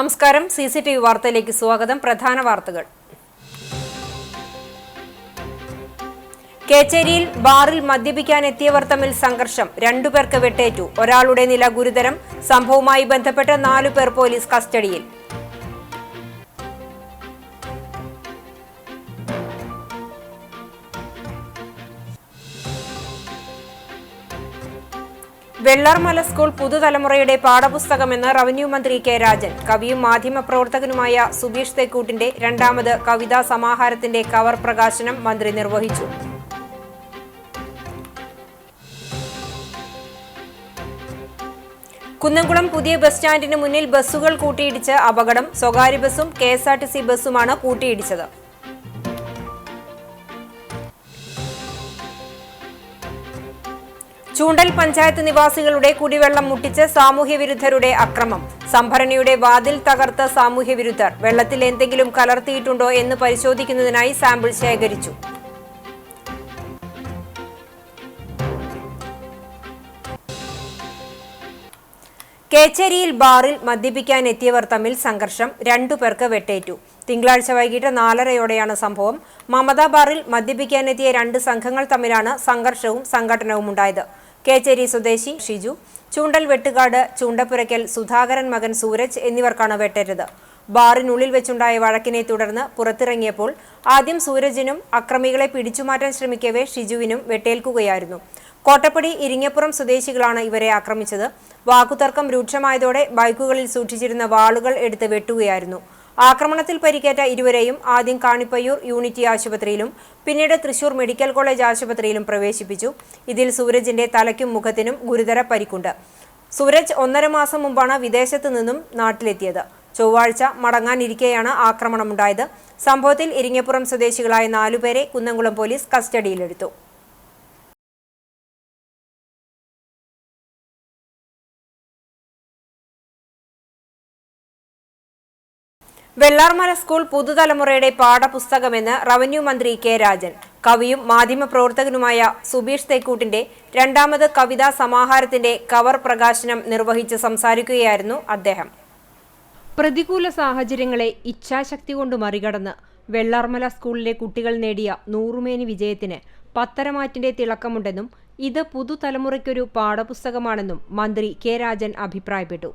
നമസ്കാരം. CCTV വാർത്തയിലേക്ക് സ്വാഗതം. പ്രധാന വാർത്തകൾ. കേച്ചേരിയിൽ ബാറിൽ മദ്യപിക്കാനെത്തിയവർ തമ്മിൽ സംഘർഷം. 2 പേർക്ക് വെട്ടേറ്റു. ഒരാളുടെ നില ഗുരുതരം. സംഭവവുമായി ബന്ധപ്പെട്ട് 4 പേർ പോലീസ് കസ്റ്റഡിയിൽ. വെള്ളാർമല സ്കൂൾ പുതുതലമുറയുടെ പാഠപുസ്തകമെന്ന് റവന്യൂ മന്ത്രി കെ രാജൻ. കവിയും മാധ്യമപ്രവർത്തകനുമായ സുബീഷ് തെക്കൂട്ടിന്റെ 2ാമത് കവിതാ സമാഹാരത്തിന്റെ കവർ പ്രകാശനം മന്ത്രി നിർവഹിച്ചു. കുന്നംകുളം പുതിയ ബസ് സ്റ്റാൻഡിന് മുന്നിൽ ബസ്സുകൾ കൂട്ടിയിടിച്ച് അപകടം. സ്വകാര്യ ബസ്സും KSRTC ബസ്സുമാണ് കൂട്ടിയിടിച്ചത്. ചൂണ്ടൽ പഞ്ചായത്ത് നിവാസികളുടെ കുടിവെള്ളം മുട്ടിച്ച് സാമൂഹ്യവിരുദ്ധരുടെ അക്രമം. സംഭരണിയുടെ വാതിൽ തകർത്ത സാമൂഹ്യവിരുദ്ധർ. വെള്ളത്തിൽ എന്തെങ്കിലും കലർത്തിയിട്ടുണ്ടോ എന്ന് പരിശോധിക്കുന്നതിനായി സാമ്പിൾ ശേഖരിച്ചു. കേച്ചേരിയിൽ ബാറിൽ മദ്യപിക്കാൻ എത്തിയവർ തമ്മിൽ സംഘർഷം. 2 പേർക്ക് വെട്ടേറ്റു. തിങ്കളാഴ്ച വൈകിട്ട് 4:30യോടെയാണ് സംഭവം. മമത ബാറിൽ മദ്യപിക്കാനെത്തിയ 2 സംഘങ്ങൾ തമ്മിലാണ് സംഘർഷവും സംഘട്ടനവും ഉണ്ടായത്. കേച്ചേരി സ്വദേശി ഷിജു, ചൂണ്ടൽ വെട്ടുകാട് ചൂണ്ടപ്പുരയ്ക്കൽ സുധാകരൻ മകൻ സൂരജ് എന്നിവർക്കാണ് വെട്ടേറ്റത്. ബാറിനുള്ളിൽ വെച്ചുണ്ടായ വഴക്കിനെ തുടർന്ന് പുറത്തിറങ്ങിയപ്പോൾ ആദ്യം സൂരജിനും അക്രമികളെ പിടിച്ചുമാറ്റാൻ ശ്രമിക്കവേ ഷിജുവിനും വെട്ടേൽക്കുകയായിരുന്നു. കോട്ടപ്പടി ഇരിങ്ങപ്പുറം സ്വദേശികളാണ് ഇവരെ ആക്രമിച്ചത്. വാക്കുതർക്കം രൂക്ഷമായതോടെ ബൈക്കുകളിൽ സൂക്ഷിച്ചിരുന്ന വാളുകൾ എടുത്ത് വെട്ടുകയായിരുന്നു. ആക്രമണത്തിൽ പരിക്കേറ്റ ഇരുവരെയും ആദ്യം കാണിപ്പയ്യൂർ യൂണിറ്റി ആശുപത്രിയിലും പിന്നീട് തൃശൂർ മെഡിക്കൽ കോളേജ് ആശുപത്രിയിലും പ്രവേശിപ്പിച്ചു. ഇതിൽ സൂരജിന്റെ തലയ്ക്കും മുഖത്തിനും ഗുരുതര പരിക്കുണ്ട്. സൂരജ് 1.5 മാസം മുമ്പാണ് വിദേശത്ത് നിന്നും നാട്ടിലെത്തിയത്. ചൊവ്വാഴ്ച മടങ്ങാനിരിക്കെയാണ് ആക്രമണമുണ്ടായത്. സംഭവത്തിൽ ഇരിങ്ങപ്പുറം സ്വദേശികളായ 4 പേരെ കുന്നംകുളം പോലീസ് കസ്റ്റഡിയിലെടുത്തു. വെള്ളാർമല സ്കൂൾ പുതുതലമുറയുടെ പാഠപുസ്തകമെന്ന് റവന്യൂ മന്ത്രി കെ രാജൻ. കവിയും മാധ്യമപ്രവർത്തകനുമായ സുബീഷ് തെക്കൂട്ടിന്റെ 2ാമത് കവിതാ സമാഹാരത്തിന്റെ കവർ പ്രകാശനം നിർവഹിച്ച് സംസാരിക്കുകയായിരുന്നു അദ്ദേഹം. പ്രതികൂല സാഹചര്യങ്ങളെ ഇച്ഛാശക്തി കൊണ്ട് മറികടന്ന് വെള്ളാർമല സ്കൂളിലെ കുട്ടികൾ നേടിയ 100 മേനി വിജയത്തിന് പത്തരമാറ്റിന്റെ തിളക്കമുണ്ടെന്നും ഇത് പുതുതലമുറയ്ക്കൊരു പാഠപുസ്തകമാണെന്നും മന്ത്രി കെ രാജൻ അഭിപ്രായപ്പെട്ടു.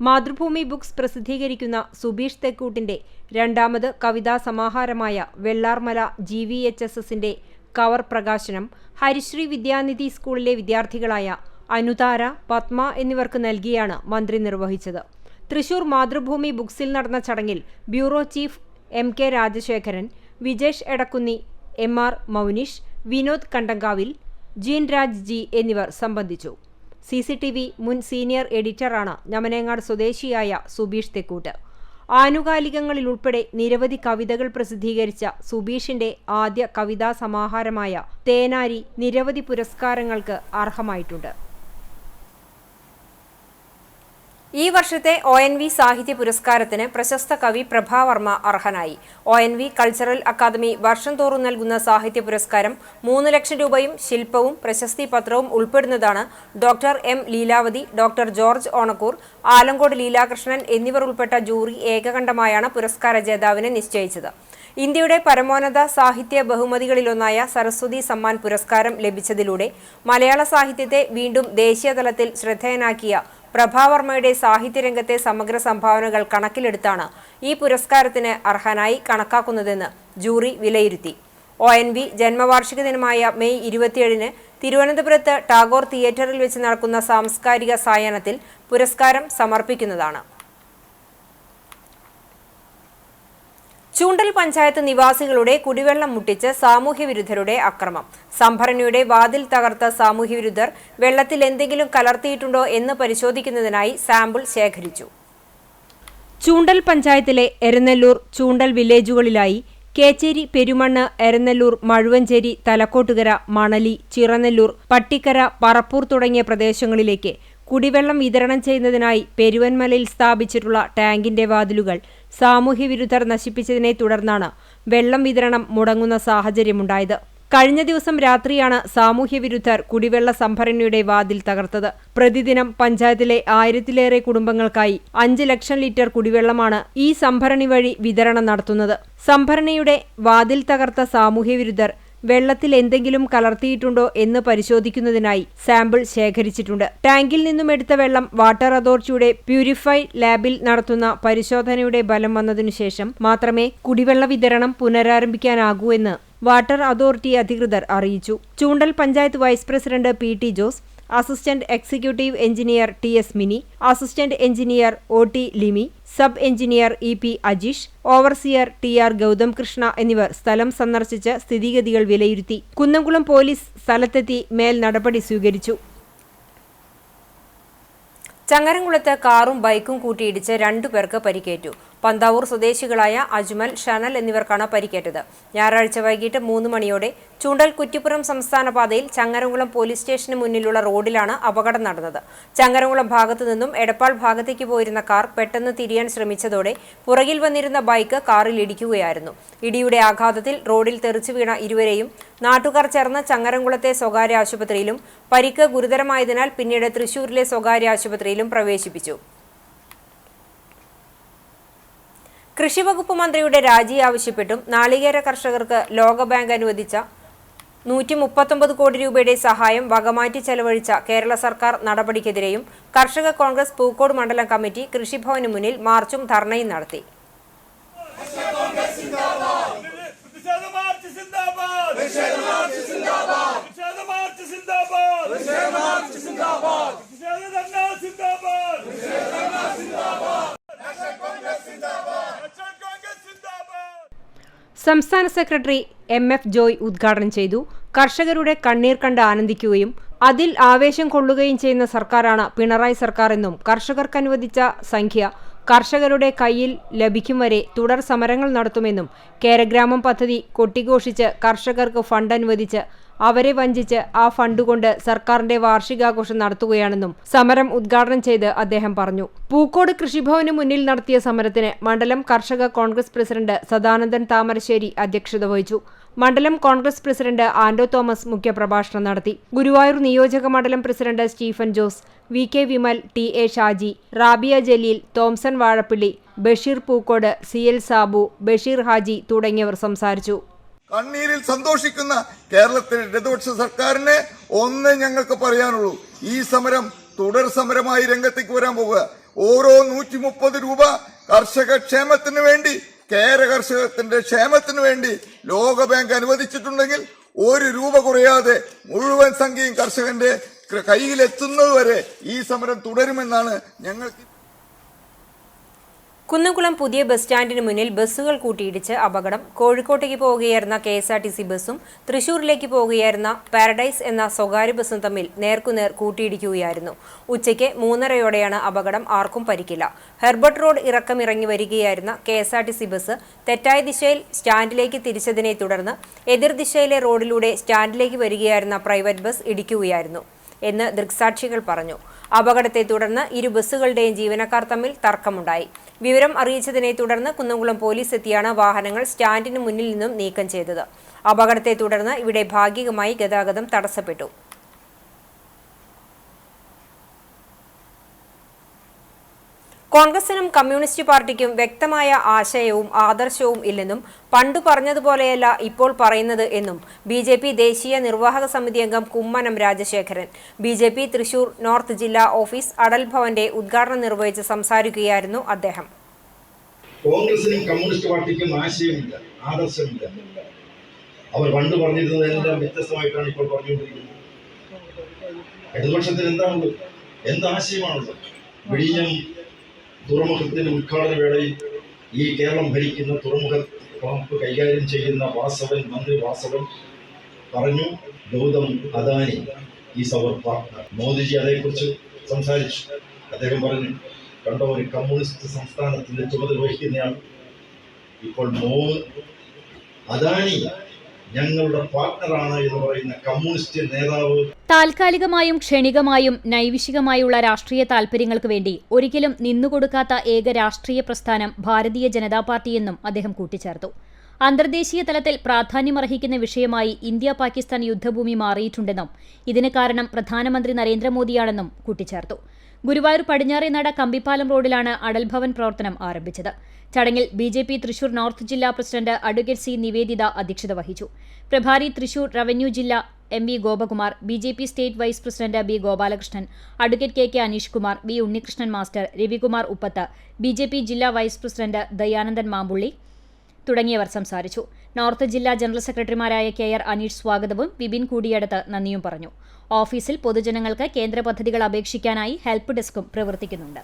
മാതൃഭൂമി ബുക്സ് പ്രസിദ്ധീകരിക്കുന്ന സുബീഷ് തെക്കൂട്ടിന്റെ 2ാമത് കവിതാ സമാഹാരമായ വെള്ളാർമല GVHSSന്റെ കവർ പ്രകാശനം ഹരിശ്രീ വിദ്യാനിധി സ്കൂളിലെ വിദ്യാർത്ഥികളായ അനുതാര, പത്മ എന്നിവർക്ക് നൽകിയാണ് മന്ത്രി നിർവഹിച്ചത്. തൃശൂർ മാതൃഭൂമി ബുക്സിൽ നടന്ന ചടങ്ങിൽ bureau chief MK Rajasekharan, Vijesh Edakkunni, MR Mounish, Vinod Kandankavil, Jeen Raj G എന്നിവർ സംബന്ധിച്ചു. CCTV മുൻ സീനിയർ എഡിറ്ററാണ് ഞമനേങ്ങാട് സ്വദേശിയായ സുബീഷ് തെക്കൂട്ട്. ആനുകാലികങ്ങളിലുൾപ്പെടെ നിരവധി കവിതകൾ പ്രസിദ്ധീകരിച്ച സുബീഷിന്റെ ആദ്യ കവിതാ സമാഹാരമായ തേനാരി നിരവധി പുരസ്കാരങ്ങൾക്ക് അർഹമായിട്ടുണ്ട്. ഈ വർഷത്തെ ONV സാഹിത്യ പുരസ്കാരത്തിന് പ്രശസ്ത കവി പ്രഭാവർമ്മ അർഹനായി. ONV കൾച്ചറൽ അക്കാദമി വർഷം തോറും നൽകുന്ന സാഹിത്യ പുരസ്കാരം 3 ലക്ഷം രൂപയും ശില്പവും പ്രശസ്തി പത്രവും ഉൾപ്പെടുന്നതാണ്. Doctor M Leelavathi, doctor George Onakkoor, Alankode Leelakrishnan എന്നിവർ ഉൾപ്പെട്ട ജൂറി ഏകകണ്ഠമായാണ് പുരസ്കാര ജേതാവിനെ നിശ്ചയിച്ചത്. ഇന്ത്യയുടെ പരമോന്നത സാഹിത്യ ബഹുമതികളിലൊന്നായ സരസ്വതി സമ്മാൻ പുരസ്കാരം ലഭിച്ചതിലൂടെ മലയാള സാഹിത്യത്തെ വീണ്ടും ദേശീയതലത്തിൽ ശ്രദ്ധേയനാക്കിയ പ്രഭാവർമ്മയുടെ സാഹിത്യരംഗത്തെ സമഗ്ര സംഭാവനകൾ കണക്കിലെടുത്താണ് ഈ പുരസ്കാരത്തിന് അർഹനായി കണക്കാക്കുന്നതെന്ന് ജൂറി വിലയിരുത്തി. ONV ജന്മവാർഷിക ദിനമായ മെയ് 27-ന് തിരുവനന്തപുരത്ത് ടാഗോർ തിയേറ്ററിൽ വെച്ച് നടക്കുന്ന സാംസ്കാരിക സായാഹ്നത്തിൽ പുരസ്കാരം സമർപ്പിക്കുന്നതാണ്. ചൂണ്ടൽ പഞ്ചായത്ത് നിവാസികളുടെ കുടിവെള്ളം മുട്ടിച്ച് സാമൂഹ്യവിരുദ്ധരുടെ അക്രമം. സംഭരണിയുടെ വാതിൽ തകർത്ത സാമൂഹ്യവിരുദ്ധർ വെള്ളത്തിൽ എന്തെങ്കിലും കലർത്തിയിട്ടുണ്ടോ എന്ന് പരിശോധിക്കുന്നതിനായി സാമ്പിൾ ശേഖരിച്ചു. ചൂണ്ടൽ പഞ്ചായത്തിലെ എരനെല്ലൂർ, ചൂണ്ടൽ വില്ലേജുകളിലായി കേച്ചേരി, പെരുമണ്ണ്, എരനെല്ലൂർ, മഴുവഞ്ചേരി, തലക്കോട്ടുകര, മണലി, ചിറനെല്ലൂർ, പട്ടിക്കര, പറപ്പൂർ തുടങ്ങിയ പ്രദേശങ്ങളിലേക്ക് കുടിവെള്ളം വിതരണം ചെയ്യുന്നതിനായി പെരുവൻമലയിൽ സ്ഥാപിച്ചിട്ടുള്ള ടാങ്കിന്റെ വാതിലുകൾ സാമൂഹ്യവിരുദ്ധർ നശിപ്പിച്ചതിനെ തുടർന്നാണ് വെള്ളം വിതരണം മുടങ്ങുന്ന സാഹചര്യമുണ്ടായത്. കഴിഞ്ഞ ദിവസം രാത്രിയാണ് സാമൂഹ്യവിരുദ്ധർ കുടിവെള്ള സംഭരണിയുടെ വാതിൽ തകർത്തത്. പ്രതിദിനം പഞ്ചായത്തിലെ 1000-ലേറെ കുടുംബങ്ങൾക്കായി 5 ലക്ഷം ലിറ്റർ കുടിവെള്ളമാണ് ഈ സംഭരണി വഴി വിതരണം നടത്തുന്നത്. സംഭരണിയുടെ വാതിൽ തകർത്ത സാമൂഹ്യവിരുദ്ധർ വെള്ളത്തിൽ എന്തെങ്കിലും കലർത്തിയിട്ടുണ്ടോ എന്ന് പരിശോധിക്കുന്നതിനായി സാമ്പിൾ ശേഖരിച്ചിട്ടുണ്ട്. ടാങ്കിൽ നിന്നും എടുത്ത വെള്ളം വാട്ടർ അതോറിറ്റിയുടെ പ്യൂരിഫൈ ലാബിൽ നടത്തുന്ന പരിശോധനയുടെ ഫലം വന്നതിനുശേഷം മാത്രമേ കുടിവെള്ള വിതരണം പുനരാരംഭിക്കാനാകൂ എന്ന് വാട്ടർ അതോറിറ്റി അധികൃതർ അറിയിച്ചു. Choondal panchayat vice president PT Jose, assistant executive engineer TS Mini, assistant engineer OT Limi, sub engineer EP Ajeesh, overseer TR Gautham Krishna എന്നിവർ സ്ഥലം സന്ദർശിച്ച് സ്ഥിതിഗതികൾ വിലയിരുത്തി. കുന്നംകുളം പോലീസ് സ്ഥലത്തെത്തി മേൽ നടപടി സ്വീകരിച്ചു. ചങ്ങരംകുളത്ത് കാറും ബൈക്കും കൂട്ടിയിടിച്ച് 2 പേർക്ക് പരിക്കേറ്റു. പന്താവൂർ സ്വദേശികളായ അജ്മൽ, ഷനൽ എന്നിവർക്കാണ് പരിക്കേറ്റത്. ഞായറാഴ്ച വൈകിട്ട് 3 മണിയോടെ ചൂണ്ടൽ കുറ്റിപ്പുറം സംസ്ഥാന പാതയിൽ ചങ്ങരംകുളം പോലീസ് സ്റ്റേഷന് മുന്നിലുള്ള റോഡിലാണ് അപകടം നടന്നത്. ചങ്ങരംകുളം ഭാഗത്തു നിന്നും എടപ്പാൾ ഭാഗത്തേക്ക് പോയിരുന്ന കാർ പെട്ടെന്ന് തിരിയാൻ ശ്രമിച്ചതോടെ പുറകിൽ വന്നിരുന്ന ബൈക്ക് കാറിൽ ഇടിക്കുകയായിരുന്നു. ഇടിയുടെ ആഘാതത്തിൽ റോഡിൽ തെറിച്ചു വീണ ഇരുവരെയും നാട്ടുകാർ ചേർന്ന് ചങ്ങരംകുളത്തെ സ്വകാര്യ ആശുപത്രിയിലും പരിക്ക് ഗുരുതരമായതിനാൽ പിന്നീട് തൃശൂരിലെ സ്വകാര്യ ആശുപത്രിയിലും പ്രവേശിപ്പിച്ചു. കൃഷിവകുപ്പ് മന്ത്രിയുടെ രാജി ആവശ്യപ്പെട്ടും നാളികേര കർഷകർക്ക് ലോകബാങ്ക് അനുവദിച്ച 139 കോടി രൂപയുടെ സഹായം വകമാറ്റി ചെലവഴിച്ച കേരള സർക്കാർ നടപടിക്കെതിരെയും കർഷക കോൺഗ്രസ് പൂക്കോട് മണ്ഡലം കമ്മിറ്റി കൃഷിഭവന് മുന്നിൽ മാർച്ചും ധർണയും നടത്തി. സംസ്ഥാന സെക്രട്ടറി MF ജോയ് ഉദ്ഘാടനം ചെയ്തു. കർഷകരുടെ കണ്ണീർ കണ്ട് ആനന്ദിക്കുകയും അതിൽ ആവേശം കൊള്ളുകയും ചെയ്യുന്ന സർക്കാരാണ് പിണറായി സർക്കാർ എന്നും കർഷകർക്ക് അനുവദിച്ച സംഖ്യ കർഷകരുടെ കയ്യിൽ ലഭിക്കും വരെ തുടർ സമരങ്ങൾ നടത്തുമെന്നും കേരഗ്രാമം പദ്ധതി കൊട്ടിഘോഷിച്ച് കർഷകർക്ക് ഫണ്ട് അനുവദിച്ച് അവരെ വഞ്ചിച്ച് ആ ഫണ്ട് കൊണ്ട് സർക്കാരിന്റെ വാർഷികാഘോഷം നടത്തുകയാണെന്നും സമരം ഉദ്ഘാടനം ചെയ്ത് അദ്ദേഹം പറഞ്ഞു. പൂക്കോട് കൃഷിഭവന് മുന്നിൽ നടത്തിയ സമരത്തിന് മണ്ഡലം കർഷക കോൺഗ്രസ് പ്രസിഡന്റ് സദാനന്ദൻ താമരശ്ശേരി അധ്യക്ഷത വഹിച്ചു. മണ്ഡലം കോൺഗ്രസ് പ്രസിഡന്റ് ആൻഡോ തോമസ് മുഖ്യപ്രഭാഷണം നടത്തി. ഗുരുവായൂർ നിയോജക മണ്ഡലം president Stephen Jose, VK Vimal, TA Shaji, Rabiya Jaleel, Thomson Vazhappilly, Basheer Pookode, CL Sabu, Basheer Haji തുടങ്ങിയവർ സംസാരിച്ചു. കണ്ണീരിൽ സന്തോഷിക്കുന്ന കേരളത്തിലെ ഇടതുപക്ഷ സർക്കാരിന് ഒന്നേ ഞങ്ങൾക്ക് പറയാനുള്ളൂ, ഈ സമരം തുടർ സമരമായി രംഗത്തേക്ക് വരാൻ പോകുക. ഓരോ 130 രൂപ കർഷക ക്ഷേമത്തിന് വേണ്ടി, കേര കർഷകത്തിന്റെ ക്ഷേമത്തിന് വേണ്ടി ലോകബാങ്ക് അനുവദിച്ചിട്ടുണ്ടെങ്കിൽ 1 രൂപ കുറയാതെ മുഴുവൻ സംഖ്യയും കർഷകന്റെ കയ്യിലെത്തുന്നതുവരെ ഈ സമരം തുടരുമെന്നാണ് ഞങ്ങൾക്ക്. കുന്നംകുളം പുതിയ ബസ് സ്റ്റാൻഡിന് മുന്നിൽ ബസ്സുകൾ കൂട്ടിയിടിച്ച് അപകടം. കോഴിക്കോട്ടേക്ക് പോവുകയായിരുന്ന KSRTC ബസ്സും തൃശൂരിലേക്ക് പോവുകയായിരുന്ന പാരഡൈസ് എന്ന സ്വകാര്യ ബസ്സും തമ്മിൽ നേർക്കുനേർ കൂട്ടിയിടിക്കുകയായിരുന്നു. ഉച്ചയ്ക്ക് 3:30യോടെയാണ് അപകടം. ആർക്കും പരിക്കില്ല. ഹെർബർട്ട് റോഡ് ഇറങ്ങി വരികയായിരുന്ന KSRTC ബസ് തെറ്റായ ദിശയിൽ സ്റ്റാൻഡിലേക്ക് തിരിച്ചതിനെ തുടർന്ന് എതിർദിശയിലെ റോഡിലൂടെ സ്റ്റാൻഡിലേക്ക് വരികയായിരുന്ന പ്രൈവറ്റ് ബസ് ഇടിക്കുകയായിരുന്നു എന്ന് ദൃക്സാക്ഷികൾ പറഞ്ഞു. അപകടത്തെ തുടർന്ന് 2 ബസ്സുകളുടെയും ജീവനക്കാർ തമ്മിൽ തർക്കമുണ്ടായി. വിവരം അറിയിച്ചതിനെ തുടർന്ന് കുന്നംകുളം പോലീസ് എത്തിയാണ് വാഹനങ്ങൾ സ്റ്റാൻഡിന് മുന്നിൽ നിന്നും നീക്കം ചെയ്തത്. അപകടത്തെ തുടർന്ന് ഇവിടെ ഭാഗികമായി ഗതാഗതം തടസ്സപ്പെട്ടു. കോൺഗ്രസിനും കമ്മ്യൂണിസ്റ്റ് പാർട്ടിക്കും വ്യക്തമായ ആശയവും ആദർശവും ഇല്ലെന്നും പണ്ടു പറഞ്ഞതുപോലെയല്ല ഇപ്പോൾ പറയുന്നത് എന്നും BJP ദേശീയ നിർവാഹക സമിതി അംഗം കുമ്മനം രാജശേഖരൻ. BJP തൃശൂർ നോർത്ത് ജില്ലാ ഓഫീസ് അടൽ ഭവന്റെ ഉദ്ഘാടനം നിർവഹിച്ച് സംസാരിക്കുകയായിരുന്നു അദ്ദേഹം. കോൺഗ്രസിനും കമ്മ്യൂണിസ്റ്റ് പാർട്ടിക്കും ആശയമില്ല, ആദർശമില്ല. അവർ പണ്ട് പറഞ്ഞിരുന്നതെല്ലാം വ്യത്യസ്തമായിട്ടാണ് ഇപ്പോൾ പറഞ്ഞുകൊണ്ടിരിക്കുന്നത്. ഇടതുപക്ഷത്തിന് എന്താണുള്ളത്? എന്താശയമാണുള്ളത്? വിഴിഞ്ഞം തുറമുഖത്തിന്റെ ഉദ്ഘാടന വേളയിൽ ഈ കേരളം ഭരിക്കുന്ന തുറമുഖ വകുപ്പ് കൈകാര്യം ചെയ്യുന്ന മന്ത്രി വാസവൻ പറഞ്ഞു, Gautam Adani is our partner. Modiji അതേക്കുറിച്ച് സംസാരിച്ചു. അദ്ദേഹം പറഞ്ഞു, കണ്ട ഒരു കമ്മ്യൂണിസ്റ്റ് സംസ്ഥാനത്തിന്റെ ചുമതല വഹിക്കുന്നയാൾ ഇപ്പോൾ അദാനി ഞങ്ങളുടെ പാർട്ണറാണ് എന്ന് പറയുന്ന കമ്മ്യൂണിസ്റ്റ് നേതാവ്. താൽക്കാലികമായും ക്ഷണികമായും നൈവിഷികമായുള്ള രാഷ്ട്രീയ താൽപര്യങ്ങൾക്ക് വേണ്ടി ഒരിക്കലും നിന്നുകൊടുക്കാത്ത ഏക രാഷ്ട്രീയ പ്രസ്ഥാനം ഭാരതീയ ജനതാ പാർട്ടിയെന്നും അദ്ദേഹം കൂട്ടിച്ചേർത്തു. അന്തർദേശീയ തലത്തിൽ പ്രാധാന്യമർഹിക്കുന്ന വിഷയമായി ഇന്ത്യ പാകിസ്ഥാൻ യുദ്ധഭൂമി മാറിയിട്ടുണ്ടെന്നും ഇതിന് കാരണം പ്രധാനമന്ത്രി നരേന്ദ്രമോദിയാണെന്നും കൂട്ടിച്ചേർത്തു. ഗുരുവായൂർ പടിഞ്ഞാറേനട കമ്പിപ്പാലം റോഡിലാണ് അടൽ ഭവൻ പ്രവർത്തനം ആരംഭിച്ചത്. ചടങ്ങിൽ BJP തൃശൂർ നോർത്ത് ജില്ലാ പ്രസിഡന്റ് അഡ്വക്കേറ്റ് C. നിവേദിത അധ്യക്ഷത വഹിച്ചു. പ്രഭാരി തൃശൂർ റവന്യൂ ജില്ലാ MV Gopakumar, BJP state vice president B. Gopalakrishnan, advocate KK Aneesh Kumar, B. Unnikrishnan master, Ravikumar Uppath, BJP ജില്ലാ വൈസ് പ്രസിഡന്റ് ദയാനന്ദൻ മാമ്പുള്ളി തുടങ്ങിയവർ സംസാരിച്ചു. നോർത്ത് ജില്ലാ ജനറൽ സെക്രട്ടറിമാരായ KR അനീഷ് സ്വാഗതവും വിപിൻ കൂടിയടത്ത് നന്ദിയും പറഞ്ഞു. ഓഫീസിൽ പൊതുജനങ്ങൾക്ക് കേന്ദ്ര പദ്ധതികൾ അപേക്ഷിക്കാനായി ഹെൽപ്പ് ഡെസ്കും പ്രവർത്തിക്കുന്നുണ്ട്.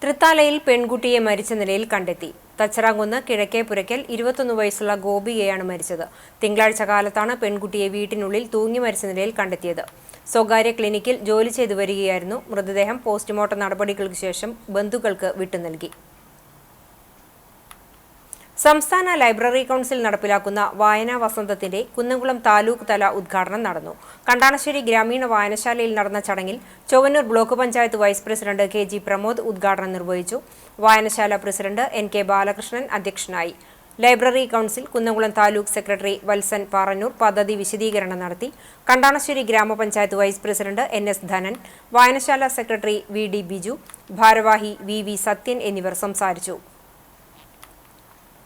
തൃത്താലയിൽ പെൺകുട്ടിയെ മരിച്ച നിലയിൽ കണ്ടെത്തി. തച്ചറാങ്കുന്ന് കിഴക്കേപുരയ്ക്കൽ 21 വയസ്സുള്ള ഗോപികയാണ് മരിച്ചത്. തിങ്കളാഴ്ച കാലത്താണ് പെൺകുട്ടിയെ വീട്ടിനുള്ളിൽ തൂങ്ങി മരിച്ച നിലയിൽ കണ്ടെത്തിയത്. സ്വകാര്യ ക്ലിനിക്കിൽ ജോലി ചെയ്തു വരികയായിരുന്നു. മൃതദേഹം പോസ്റ്റ്മോർട്ടം നടപടികൾക്ക് ശേഷം ബന്ധുക്കൾക്ക് വിട്ടു നൽകി. സംസ്ഥാന ലൈബ്രറി കൗൺസിൽ നടപ്പിലാക്കുന്ന വായനാ വസന്തത്തിന്റെ കുന്നംകുളം താലൂക്ക് തല ഉദ്ഘാടനം നടന്നു. കണ്ടാണശ്ശേരി ഗ്രാമീണ വായനശാലയിൽ നടന്ന ചടങ്ങിൽ Chowannur block panchayat vice president KG Pramod ഉദ്ഘാടനം നിർവഹിച്ചു. വായനശാല പ്രസിഡന്റ് NK ബാലകൃഷ്ണൻ അധ്യക്ഷനായി. Library council Kunnamkulam taluk secretary Valsan Parannur പദ്ധതി വിശദീകരണം നടത്തി. കണ്ടാണശ്ശേരി ഗ്രാമപഞ്ചായത്ത് വൈസ് പ്രസിഡന്റ് NS ധനൻ, വായനശാല സെക്രട്ടറി VD ബിജു, ഭാരവാഹി VV സത്യൻ എന്നിവർ സംസാരിച്ചു.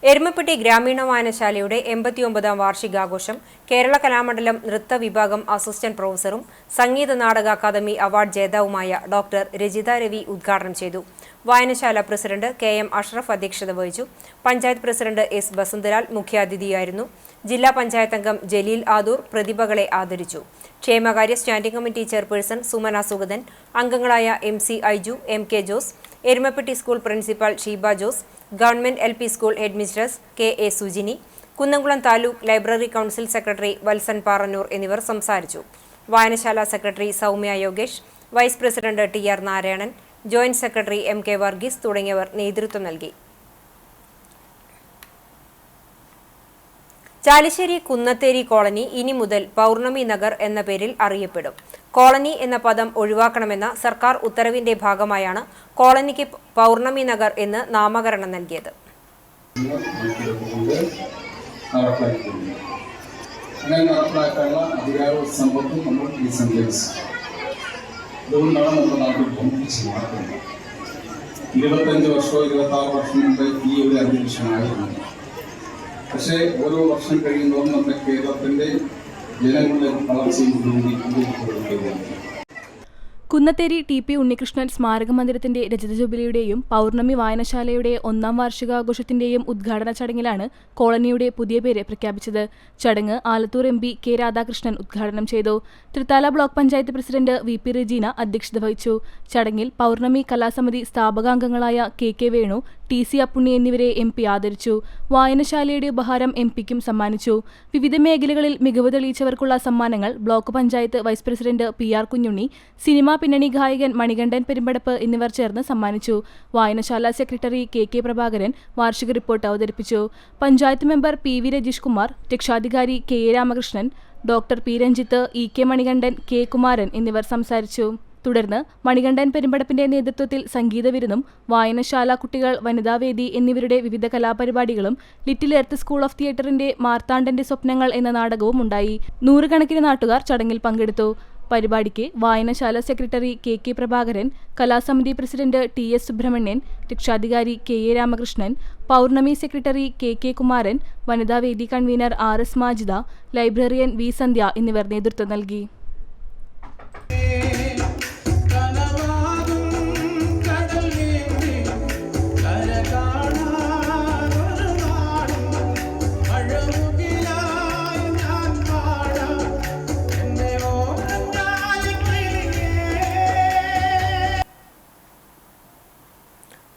എരുമപ്പെട്ടി ഗ്രാമീണ വായനശാലയുടെ 89ാം വാർഷികാഘോഷം കേരള കലാമണ്ഡലം നൃത്ത വിഭാഗം അസിസ്റ്റന്റ് പ്രൊഫസറും സംഗീത നാടക അക്കാദമി അവാർഡ് ജേതാവുമായ ഡോക്ടർ രജിത രവി ഉദ്ഘാടനം ചെയ്തു. വായനശാല പ്രസിഡന്റ് KM അഷ്റഫ് അധ്യക്ഷത വഹിച്ചു. Panchayat president S. ബസന്തലാൽ മുഖ്യാതിഥിയായിരുന്നു. ജില്ലാ പഞ്ചായത്ത് അംഗം ജലീൽ ആദൂർ പ്രതിഭകളെ ആദരിച്ചു. ക്ഷേമകാര്യ standing committee chairperson Sumana Sugathan, അംഗങ്ങളായ MC Aiju, MK Jose, Erumapetty school principal Sheeba Jose, government LP school headmistress KA Sujini, Kunnamkulam taluk library council secretary Valsan Parannur എന്നിവർ സംസാരിച്ചു. വായനശാല secretary Soumya Yogesh, vice president TR Narayanan, joint secretary MK Varghese തുടങ്ങിയവർ നേതൃത്വം നൽകി. ചാലിശ്ശേരി കുന്നത്തേരി കോളനി ഇനി മുതൽ പൗർണമി നഗർ എന്ന പേരിൽ അറിയപ്പെടും. കോളനി എന്ന പദം ഒഴിവാക്കണമെന്ന സർക്കാർ ഉത്തരവിന്റെ ഭാഗമായാണ് കോളനിക്ക് പൗർണമി നഗർ എന്ന് നാമകരണം നൽകിയത്. അങ്ങനെ നടപ്പിലാക്കാനുള്ള അധികാരവും സമ്പത്തും നമ്മൾ ഈ സംഘടിച്ചു. അതുകൊണ്ടാണ് നമ്മുടെ നാട്ടിൽ പൊന്നിച്ച് നടക്കുന്നത്. 25 വർഷമോ 26 വർഷം മുമ്പ് ഈ ഒരു അന്തരീക്ഷമായിരുന്നു. പക്ഷേ ഓരോ വർഷം കഴിയുന്നതും നമ്മുടെ കേരളത്തിന്റെ ജനങ്ങളുടെ വളർച്ചയും പുരോഗതിക്കുകയാണ്. കുന്നത്തേരി TP ഉണ്ണികൃഷ്ണൻ സ്മാരക മന്ദിരത്തിന്റെ രജത ജൂബിലിയുടെയും പൗർണമി വായനശാലയുടെ 1ാം വാർഷികാഘോഷത്തിന്റെയും ഉദ്ഘാടന ചടങ്ങിലാണ് കോളനിയുടെ പുതിയ പേര് പ്രഖ്യാപിച്ചത്. ചടങ്ങ് ആലത്തൂർ MP K. രാധാകൃഷ്ണൻ ഉദ്ഘാടനം ചെയ്തു. Thrithala block panchayat president VP Regina അധ്യക്ഷത വഹിച്ചു. ചടങ്ങിൽ പൗർണമി കലാസമിതി സ്ഥാപകാംഗങ്ങളായ KK വേണു, TC അപ്പുണ്ണി എന്നിവരെ MP ആദരിച്ചു. വായനശാലയുടെ ഉപഹാരം MPക്കും സമ്മാനിച്ചു. വിവിധ മേഖലകളിൽ മികവ് തെളിയിച്ചവർക്കുള്ള സമ്മാനങ്ങൾ block panchayat vice president PR Kunjunni, cinema പിന്നണി ഗായകൻ മണികണ്ഠൻ പെരുമ്പടപ്പ് എന്നിവർ ചേർന്ന് സമ്മാനിച്ചു. വായനശാല സെക്രട്ടറി KK പ്രഭാകരൻ വാർഷിക റിപ്പോർട്ട് അവതരിപ്പിച്ചു. പഞ്ചായത്ത് മെമ്പർ PV രജീഷ് കുമാർ, രക്ഷാധികാരി KA Ramakrishnan, doctor P. Ranjith, EK Manikandan, K. Kumaran എന്നിവർ സംസാരിച്ചു. തുടർന്ന് മണികണ്ഠൻ പെരുമ്പടപ്പിന്റെ നേതൃത്വത്തിൽ സംഗീത വിരുന്നും വായനശാല കുട്ടികൾ വനിതാവേദി എന്നിവരുടെ വിവിധ കലാപരിപാടികളും ലിറ്റിൽ എർത്ത് സ്കൂൾ ഓഫ് തിയേറ്ററിന്റെ മാർത്താണ്ഡന്റെ സ്വപ്നങ്ങൾ എന്ന നാടകവും ഉണ്ടായി. 100 കണക്കിന് നാട്ടുകാർ ചടങ്ങിൽ പങ്കെടുത്തു. പരിപാടിക്ക് വായനശാല സെക്രട്ടറി KK പ്രഭാകരൻ, കലാസമിതി പ്രസിഡന്റ് TS സുബ്രഹ്മണ്യൻ, രക്ഷാധികാരി KA Ramakrishnan, Pournami secretary KK Kumaran, വനിതാവേദി convener RS Majida, librarian V. Sandhya എന്നിവർ നേതൃത്വം നൽകി.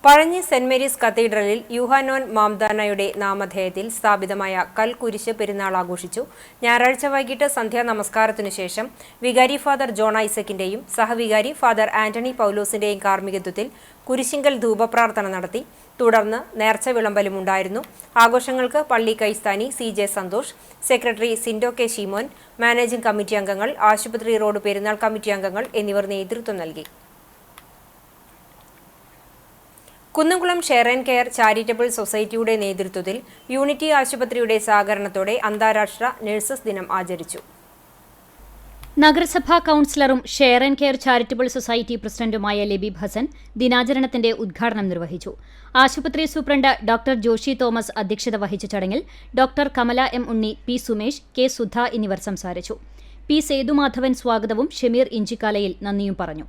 പഴഞ്ഞി സെന്റ് മേരീസ് കത്തീഡ്രലിൽ യൂഹാനോൻ മാംദാനയുടെ നാമധേയത്തിൽ സ്ഥാപിതമായ കൽക്കുരിശ് പെരുന്നാൾ ആഘോഷിച്ചു. ഞായറാഴ്ച വൈകിട്ട് സന്ധ്യാ നമസ്കാരത്തിനു ശേഷം വികാരി ഫാദർ ജോൺ ഐസക്കിന്റെയും സഹവികാരി ഫാദർ ആന്റണി പൗലോസിന്റെയും കാർമ്മികത്വത്തിൽ കുരിശിങ്കൽ ധൂപപ്രാർത്ഥന നടത്തി. തുടർന്ന് നേർച്ച വിളമ്പലുമുണ്ടായിരുന്നു. ആഘോഷങ്ങൾക്ക് പള്ളി കൈസ്ഥാനി CJ Santhosh, secretary Sindo K. Sheemon, managing committee അംഗങ്ങൾ, ആശുപത്രി റോഡ് പെരുന്നാൾ കമ്മിറ്റി അംഗങ്ങൾ എന്നിവർ നേതൃത്വം നൽകി. Kunnamkulam share and care charitable സൊസൈറ്റിയുടെ നേതൃത്വത്തിൽ യൂണിറ്റി ആശുപത്രിയുടെ സഹകരണത്തോടെ അന്താരാഷ്ട്ര നഴ്സസ് ദിനം ആചരിച്ചു. നഗരസഭാ കൌൺസിലറും share and care charitable society പ്രസിഡന്റുമായ ലബീബ് ഹസൻ ദിനാചരണത്തിന്റെ ഉദ്ഘാടനം നിർവഹിച്ചു. ആശുപത്രി സൂപ്രണ്ട് ഡോക്ടർ ജോഷി തോമസ് അധ്യക്ഷത വഹിച്ച ചടങ്ങിൽ ഡോക്ടർ കമല എം ഉണ്ണി, പി സുമേഷ്, കെ സുധ എന്നിവർ സംസാരിച്ചു. പി സേതുമാധവൻ സ്വാഗതവും ഷമീർ ഇഞ്ചിക്കാലയിൽ നന്ദിയും പറഞ്ഞു.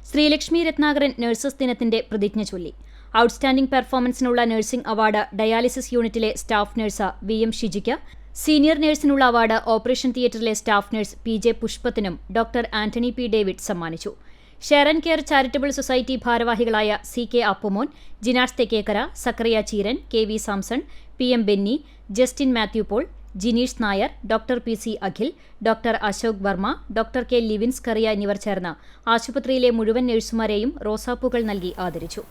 ശ്രീലക്ഷ്മി രത്നാകരൻ നഴ്സസ് ദിനത്തിന്റെ പ്രതിജ്ഞ ചൊല്ലി. ഔട്ട്സ്റ്റാൻഡിംഗ് പെർഫോമൻസിനുള്ള നഴ്സിംഗ് അവാർഡ് ഡയാലിസിസ് യൂണിറ്റിലെ സ്റ്റാഫ് നഴ്സ് വി എം ഷിജിക്ക്, സീനിയർ നഴ്സിനുള്ള അവാർഡ് ഓപ്പറേഷൻ തിയേറ്ററിലെ സ്റ്റാഫ് നഴ്സ് പി ജെ പുഷ്പത്തിനും ഡോക്ടർ ആന്റണി പി ഡേവിഡ് സമ്മാനിച്ചു. Share and care charitable society ഭാരവാഹികളായ C K Appumon, Jinas Thekkekara, Zachariah Cheeran, K V Samson, P M Benny, Justin Mathew Paul, Jineesh Nair, doctor P C Akhil, doctor Ashok Varma, doctor K Livins Kariya എന്നിവർ ചേർന്ന് ആശുപത്രിയിലെ മുഴുവൻ നഴ്സുമാരെയും റോസാപ്പൂക്കൾ നൽകി ആദരിച്ചു.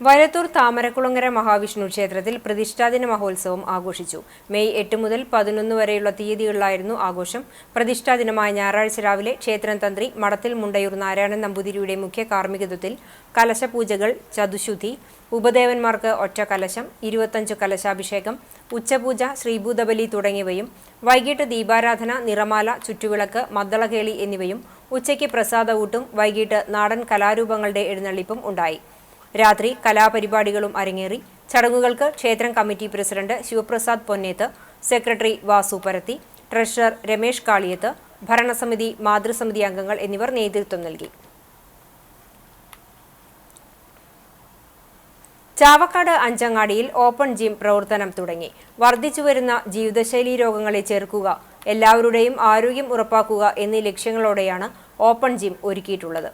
വയലത്തൂർ താമരക്കുളങ്ങര മഹാവിഷ്ണു ക്ഷേത്രത്തിൽ പ്രതിഷ്ഠാദിന മഹോത്സവം ആഘോഷിച്ചു. മെയ് 8 മുതൽ 11 വരെയുള്ള തീയതികളിലായിരുന്നു ആഘോഷം. പ്രതിഷ്ഠാദിനമായ ഞായറാഴ്ച രാവിലെ ക്ഷേത്രം തന്ത്രി മടത്തിൽ മുണ്ടയൂർ നാരായണൻ നമ്പൂതിരിയുടെ മുഖ്യ കാർമ്മികത്വത്തിൽ കലശപൂജകൾ, ചതുശുദ്ധി, ഉപദേവന്മാർക്ക് ഒറ്റ കലശം, 25 കലശാഭിഷേകം, ഉച്ചപൂജ, ശ്രീഭൂതബലി തുടങ്ങിയവയും, വൈകിട്ട് ദീപാരാധന, നിറമാല, ചുറ്റുവിളക്ക്, മദ്ദളകേളി എന്നിവയും, ഉച്ചയ്ക്ക് പ്രസാദഊട്ടും, വൈകിട്ട് നാടൻ കലാരൂപങ്ങളുടെ എഴുന്നള്ളിപ്പും ഉണ്ടായി. രാത്രി കലാപരിപാടികളും അരങ്ങേറി. ചടങ്ങുകൾക്ക് ക്ഷേത്രം committee president Sivaprasad Ponneth, secretary Vasu Paraththi, treasurer Ramesh Kaliyath, ഭരണസമിതി, മാതൃസമിതി അംഗങ്ങൾ എന്നിവർ നേതൃത്വം നൽകി. ചാവക്കാട് അഞ്ചങ്ങാടിയിൽ ഓപ്പൺ ജിം പ്രവർത്തനം തുടങ്ങി. വർദ്ധിച്ചുവരുന്ന ജീവിതശൈലീ രോഗങ്ങളെ ചെറുക്കുക, എല്ലാവരുടെയും ആരോഗ്യം ഉറപ്പാക്കുക എന്നീ ലക്ഷ്യങ്ങളോടെയാണ് ഓപ്പൺ ജിം ഒരുക്കിയിട്ടുള്ളത്.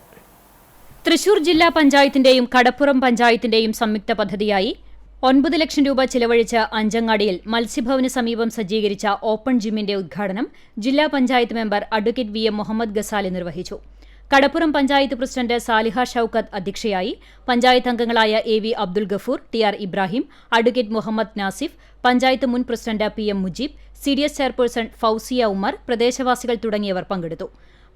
തൃശൂർ ജില്ലാ പഞ്ചായത്തിന്റെയും കടപ്പുറം പഞ്ചായത്തിന്റെയും സംയുക്ത പദ്ധതിയായി 9 ലക്ഷം രൂപ ചിലവഴിച്ച് അഞ്ചങ്ങാടിയിൽ മത്സ്യഭവന് സമീപം സജ്ജീകരിച്ച ഓപ്പൺ ജിമ്മിന്റെ ഉദ്ഘാടനം ജില്ലാ panchayat member advocate V M Muhammad Ghazali നിർവഹിച്ചു. കടപ്പുറം പഞ്ചായത്ത് പ്രസിഡന്റ് സാലിഹ ഷൌക്കത്ത് അധ്യക്ഷയായി. പഞ്ചായത്ത് അംഗങ്ങളായ A V Abdul Gafoor, T R Ibrahim, advocate Muhammad Nasif, panchayat മുൻ president P M Mujeeb, CDS chairperson Fousiya Umar, പ്രദേശവാസികൾ തുടങ്ങിയവർ പങ്കെടുത്തു.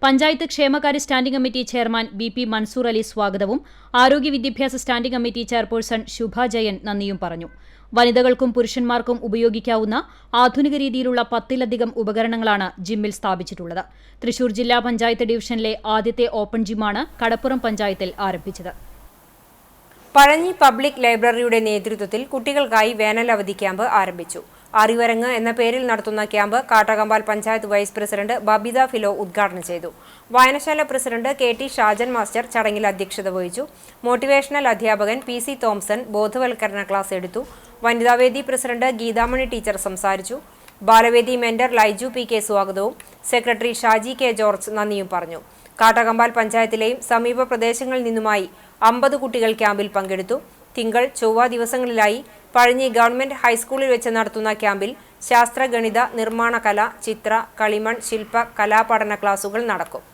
പഞ്ചായത്ത് ക്ഷേമകാര്യ standing committee chairman BP Mansoor Ali സ്വാഗതവും ആരോഗ്യ വിദ്യാഭ്യാസ standing committee chairperson Shubha Jayan നന്ദിയും പറഞ്ഞു. വനിതകൾക്കും പുരുഷന്മാർക്കും ഉപയോഗിക്കാവുന്ന ആധുനിക രീതിയിലുള്ള 10-ലധികം ഉപകരണങ്ങളാണ് ജിമ്മിൽ സ്ഥാപിച്ചിട്ടുള്ളത്. തൃശൂർ ജില്ലാ പഞ്ചായത്ത് ഡിവിഷനിലെ ആദ്യത്തെ ഓപ്പൺ ജിമ്മാണ് കടപ്പുറം പഞ്ചായത്തിൽ ആരംഭിച്ചത്. പഴഞ്ഞി പബ്ലിക് ലൈബ്രറിയുടെ നേതൃത്വത്തിൽ കുട്ടികൾക്കായി വേനൽ അവധി ക്യാമ്പ് ആരംഭിച്ചു. അറിവരങ്ങ് എന്ന പേരിൽ നടത്തുന്ന camp Kattakampal panchayat vice president Babitha Filo ഉദ്ഘാടനം ചെയ്തു. വായനശാല പ്രസിഡന്റ് KT ഷാജൻ മാസ്റ്റർ ചടങ്ങിൽ അധ്യക്ഷത വഹിച്ചു. മോട്ടിവേഷണൽ അധ്യാപകൻ PC തോംസൺ ബോധവൽക്കരണ ക്ലാസ് എടുത്തു. വനിതാവേദി പ്രസിഡന്റ് ഗീതാമണി ടീച്ചർ സംസാരിച്ചു. ബാലവേദി മെന്റർ ലൈജു PK സ്വാഗതവും സെക്രട്ടറി ഷാജി K ജോർജ് നന്ദിയും പറഞ്ഞു. കാട്ടകമ്പാൽ പഞ്ചായത്തിലെയും സമീപ പ്രദേശങ്ങളിൽ നിന്നുമായി 50 കുട്ടികൾ ക്യാമ്പിൽ പങ്കെടുത്തു. തിങ്കൾ, ചൊവ്വ ദിവസങ്ങളിലായി പഴഞ്ഞി ഗവൺമെന്റ് ഹൈസ്കൂളിൽ വെച്ച് നടത്തുന്ന ക്യാമ്പിൽ ശാസ്ത്ര, ഗണിത, നിർമ്മാണ കല, ചിത്ര, കളിമൺ, ശില്പ, കലാപഠന ക്ലാസുകൾ നടക്കും.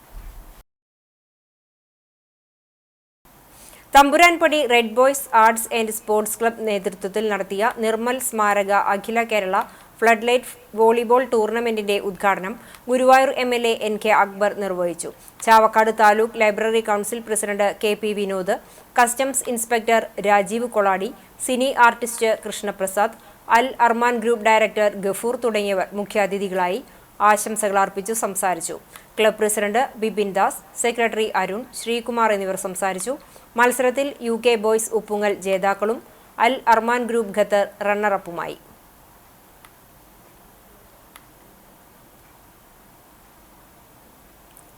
Thampuranpadi red boys arts and sports club നേതൃത്വത്തിൽ നടത്തിയ നിർമ്മൽ സ്മാരക അഖില കേരള ഫ്ലഡ് ലൈറ്റ് വോളിബോൾ ടൂർണമെന്റിന്റെ ഉദ്ഘാടനം ഗുരുവായൂർ MLA NK അക്ബർ നിർവഹിച്ചു. Chavakkad taluk library council president KP Vinod, customs inspector Rajeev Koladi, cine artist Krishnaprasad, Al Arman group director Gafoor തുടങ്ങിയവർ മുഖ്യാതിഥികളായി ആശംസകൾ അർപ്പിച്ചു സംസാരിച്ചു. Club president Bipin Das, secretary Arun, Sreekumar എന്നിവർ സംസാരിച്ചു. മത്സരത്തിൽ UK ബോയ്സ് ഉപ്പുങ്ങൽ ജേതാക്കളും അൽ അർമാൻ ഗ്രൂപ്പ് ഖത്തർ റണ്ണറപ്പുമായി.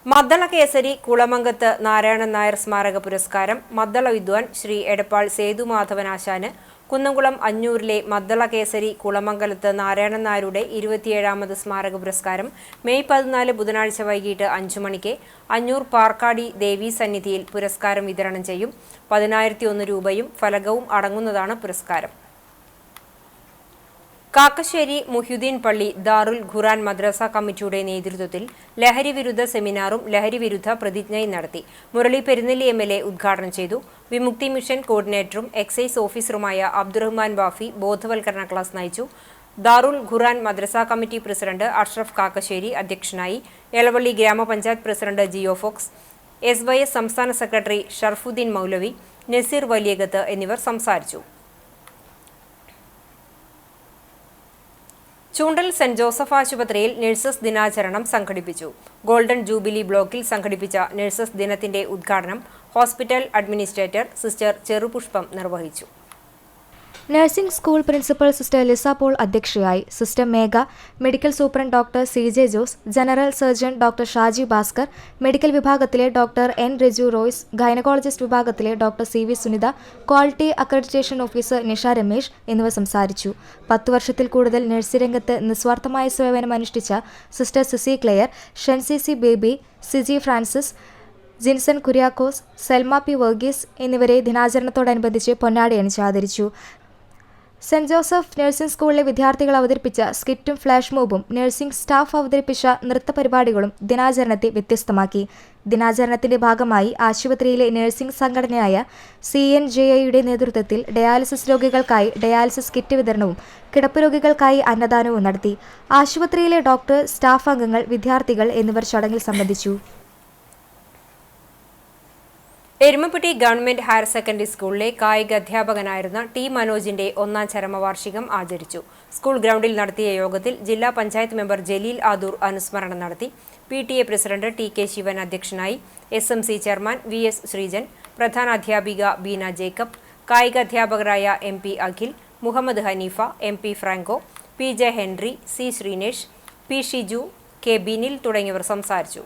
മദ്ദള കേസരി കുളമംഗത്ത് നാരായണൻ നായർ സ്മാരക പുരസ്കാരം മദ്ദള വിദ്വാൻ ശ്രീ എടപ്പാൾ സേതുമാധവനാശാന്, കുന്നംകുളം അഞ്ഞൂരിലെ മദ്ദള കേസരി കുളമംഗലത്ത് നാരായണൻ നായരുടെ 27ാമത് സ്മാരക പുരസ്കാരം മെയ് 14 ബുധനാഴ്ച വൈകിട്ട് 5 മണിക്ക് അഞ്ഞൂർ പാർക്കാടി ദേവീ സന്നിധിയിൽ പുരസ്കാരം വിതരണം ചെയ്യും. 10,001 രൂപയും ഫലകവും അടങ്ങുന്നതാണ് പുരസ്കാരം. കാക്കശ്ശേരി മുഹ്യുദ്ദീൻ പള്ളി ദാറുൽ ഖുറാൻ മദ്രസ കമ്മിറ്റിയുടെ നേതൃത്വത്തിൽ ലഹരി വിരുദ്ധ സെമിനാറും ലഹരി വിരുദ്ധ പ്രതിജ്ഞയും നടത്തി. മുരളി പെരുന്നെല്ലി MLA ഉദ്ഘാടനം ചെയ്തു. വിമുക്തി മിഷൻ കോർഡിനേറ്ററും എക്സൈസ് ഓഫീസറുമായ അബ്ദുറഹ്മാൻ ബാഫി ബോധവൽക്കരണ ക്ലാസ് നയിച്ചു. ദാറുൽ ഖുർആൻ മദ്രസ കമ്മിറ്റി പ്രസിഡന്റ് അഷ്റഫ് കാക്കശ്ശേരി അധ്യക്ഷനായി. എളവള്ളി ഗ്രാമപഞ്ചായത്ത് പ്രസിഡന്റ് ജിയോ ഫോക്സ്, SYS സംസ്ഥാന സെക്രട്ടറി ഷർഫുദ്ദീൻ മൗലവി, നസീർ വലിയകത്ത് എന്നിവർ സംസാരിച്ചു. ചൂണ്ടൽ സെന്റ് ജോസഫ് ആശുപത്രിയിൽ നഴ്സസ് ദിനാചരണം സംഘടിപ്പിച്ചു. ഗോൾഡൻ ജൂബിലി ബ്ലോക്കിൽ സംഘടിപ്പിച്ച നഴ്സസ് ദിനത്തിന്റെ ഉദ്ഘാടനം ഹോസ്പിറ്റൽ അഡ്മിനിസ്ട്രേറ്റർ സിസ്റ്റർ ചെറുപുഷ്പം നിർവഹിച്ചു. Nursing school principal sister Liza Paul അധ്യക്ഷയായി. Sister Megha, medical superintendent doctor CJ Jose, general surgeon doctor Shaji Bhaskar, medical വിഭാഗത്തിലെ doctor N Raju Royce, gynaecologist വിഭാഗത്തിലെ doctor CV Sunitha, quality accreditation officer Nisha Ramesh എന്നിവർ സംസാരിച്ചു. 10 വർഷത്തിൽ കൂടുതൽ നഴ്സിംഗ് രംഗത്ത് നിസ്വാർത്ഥമായ സേവനം അനുഷ്ഠിച്ച സിസ്റ്റർ സിസി ക്ലെയർ, ഷെൻസിസി ബേബി, സിജി ഫ്രാൻസിസ്, ജിൻസൺ കുര്യാക്കോസ്, സെൽമ P വർഗീസ് എന്നിവരെ ദിനാചരണത്തോടനുബന്ധിച്ച് പൊന്നാടി അണിച്ച് ആദരിച്ചു. സെന്റ് ജോസഫ് നഴ്സിംഗ് സ്കൂളിലെ വിദ്യാർത്ഥികൾ അവതരിപ്പിച്ച സ്കിറ്റും ഫ്ലാഷ് മോബും നഴ്സിംഗ് സ്റ്റാഫ് അവതരിപ്പിച്ച നൃത്ത പരിപാടികളും ദിനാചരണത്തെ വ്യത്യസ്തമാക്കി. ദിനാചരണത്തിന്റെ ഭാഗമായി ആശുപത്രിയിലെ നഴ്സിംഗ് സംഘടനയായ CNJIയുടെ നേതൃത്വത്തിൽ ഡയാലിസിസ് രോഗികൾക്കായി ഡയാലിസിസ് കിറ്റ് വിതരണവും കിടപ്പ് രോഗികൾക്കായി അന്നദാനവും നടത്തി. ആശുപത്രിയിലെ ഡോക്ടർ, സ്റ്റാഫ് അംഗങ്ങൾ, വിദ്യാർത്ഥികൾ എന്നിവർ ചടങ്ങിൽ സംബന്ധിച്ചു. എരുമപ്പെട്ടി ഗവൺമെന്റ് ഹയർ സെക്കൻഡറി സ്കൂളിലെ കായിക അധ്യാപകനായിരുന്ന T മനോജിന്റെ 1ാം ചരമവാർഷികം ആചരിച്ചു. സ്കൂൾ ഗ്രൗണ്ടിൽ നടത്തിയ യോഗത്തിൽ ജില്ലാ പഞ്ചായത്ത് മെമ്പർ ജലീൽ ആദൂർ അനുസ്മരണം നടത്തി. PTA പ്രസിഡന്റ് TK ശിവൻ അധ്യക്ഷനായി. SMC ചെയർമാൻ VS ശ്രീജൻ, പ്രധാനാധ്യാപിക ബീന ജേക്കബ്, കായിക അധ്യാപകരായ MP Akhil, Muhammad Haneefa, MP Franco, PJ Henry, C Sreenesh, P Shiju, K Binil തുടങ്ങിയവർ സംസാരിച്ചു.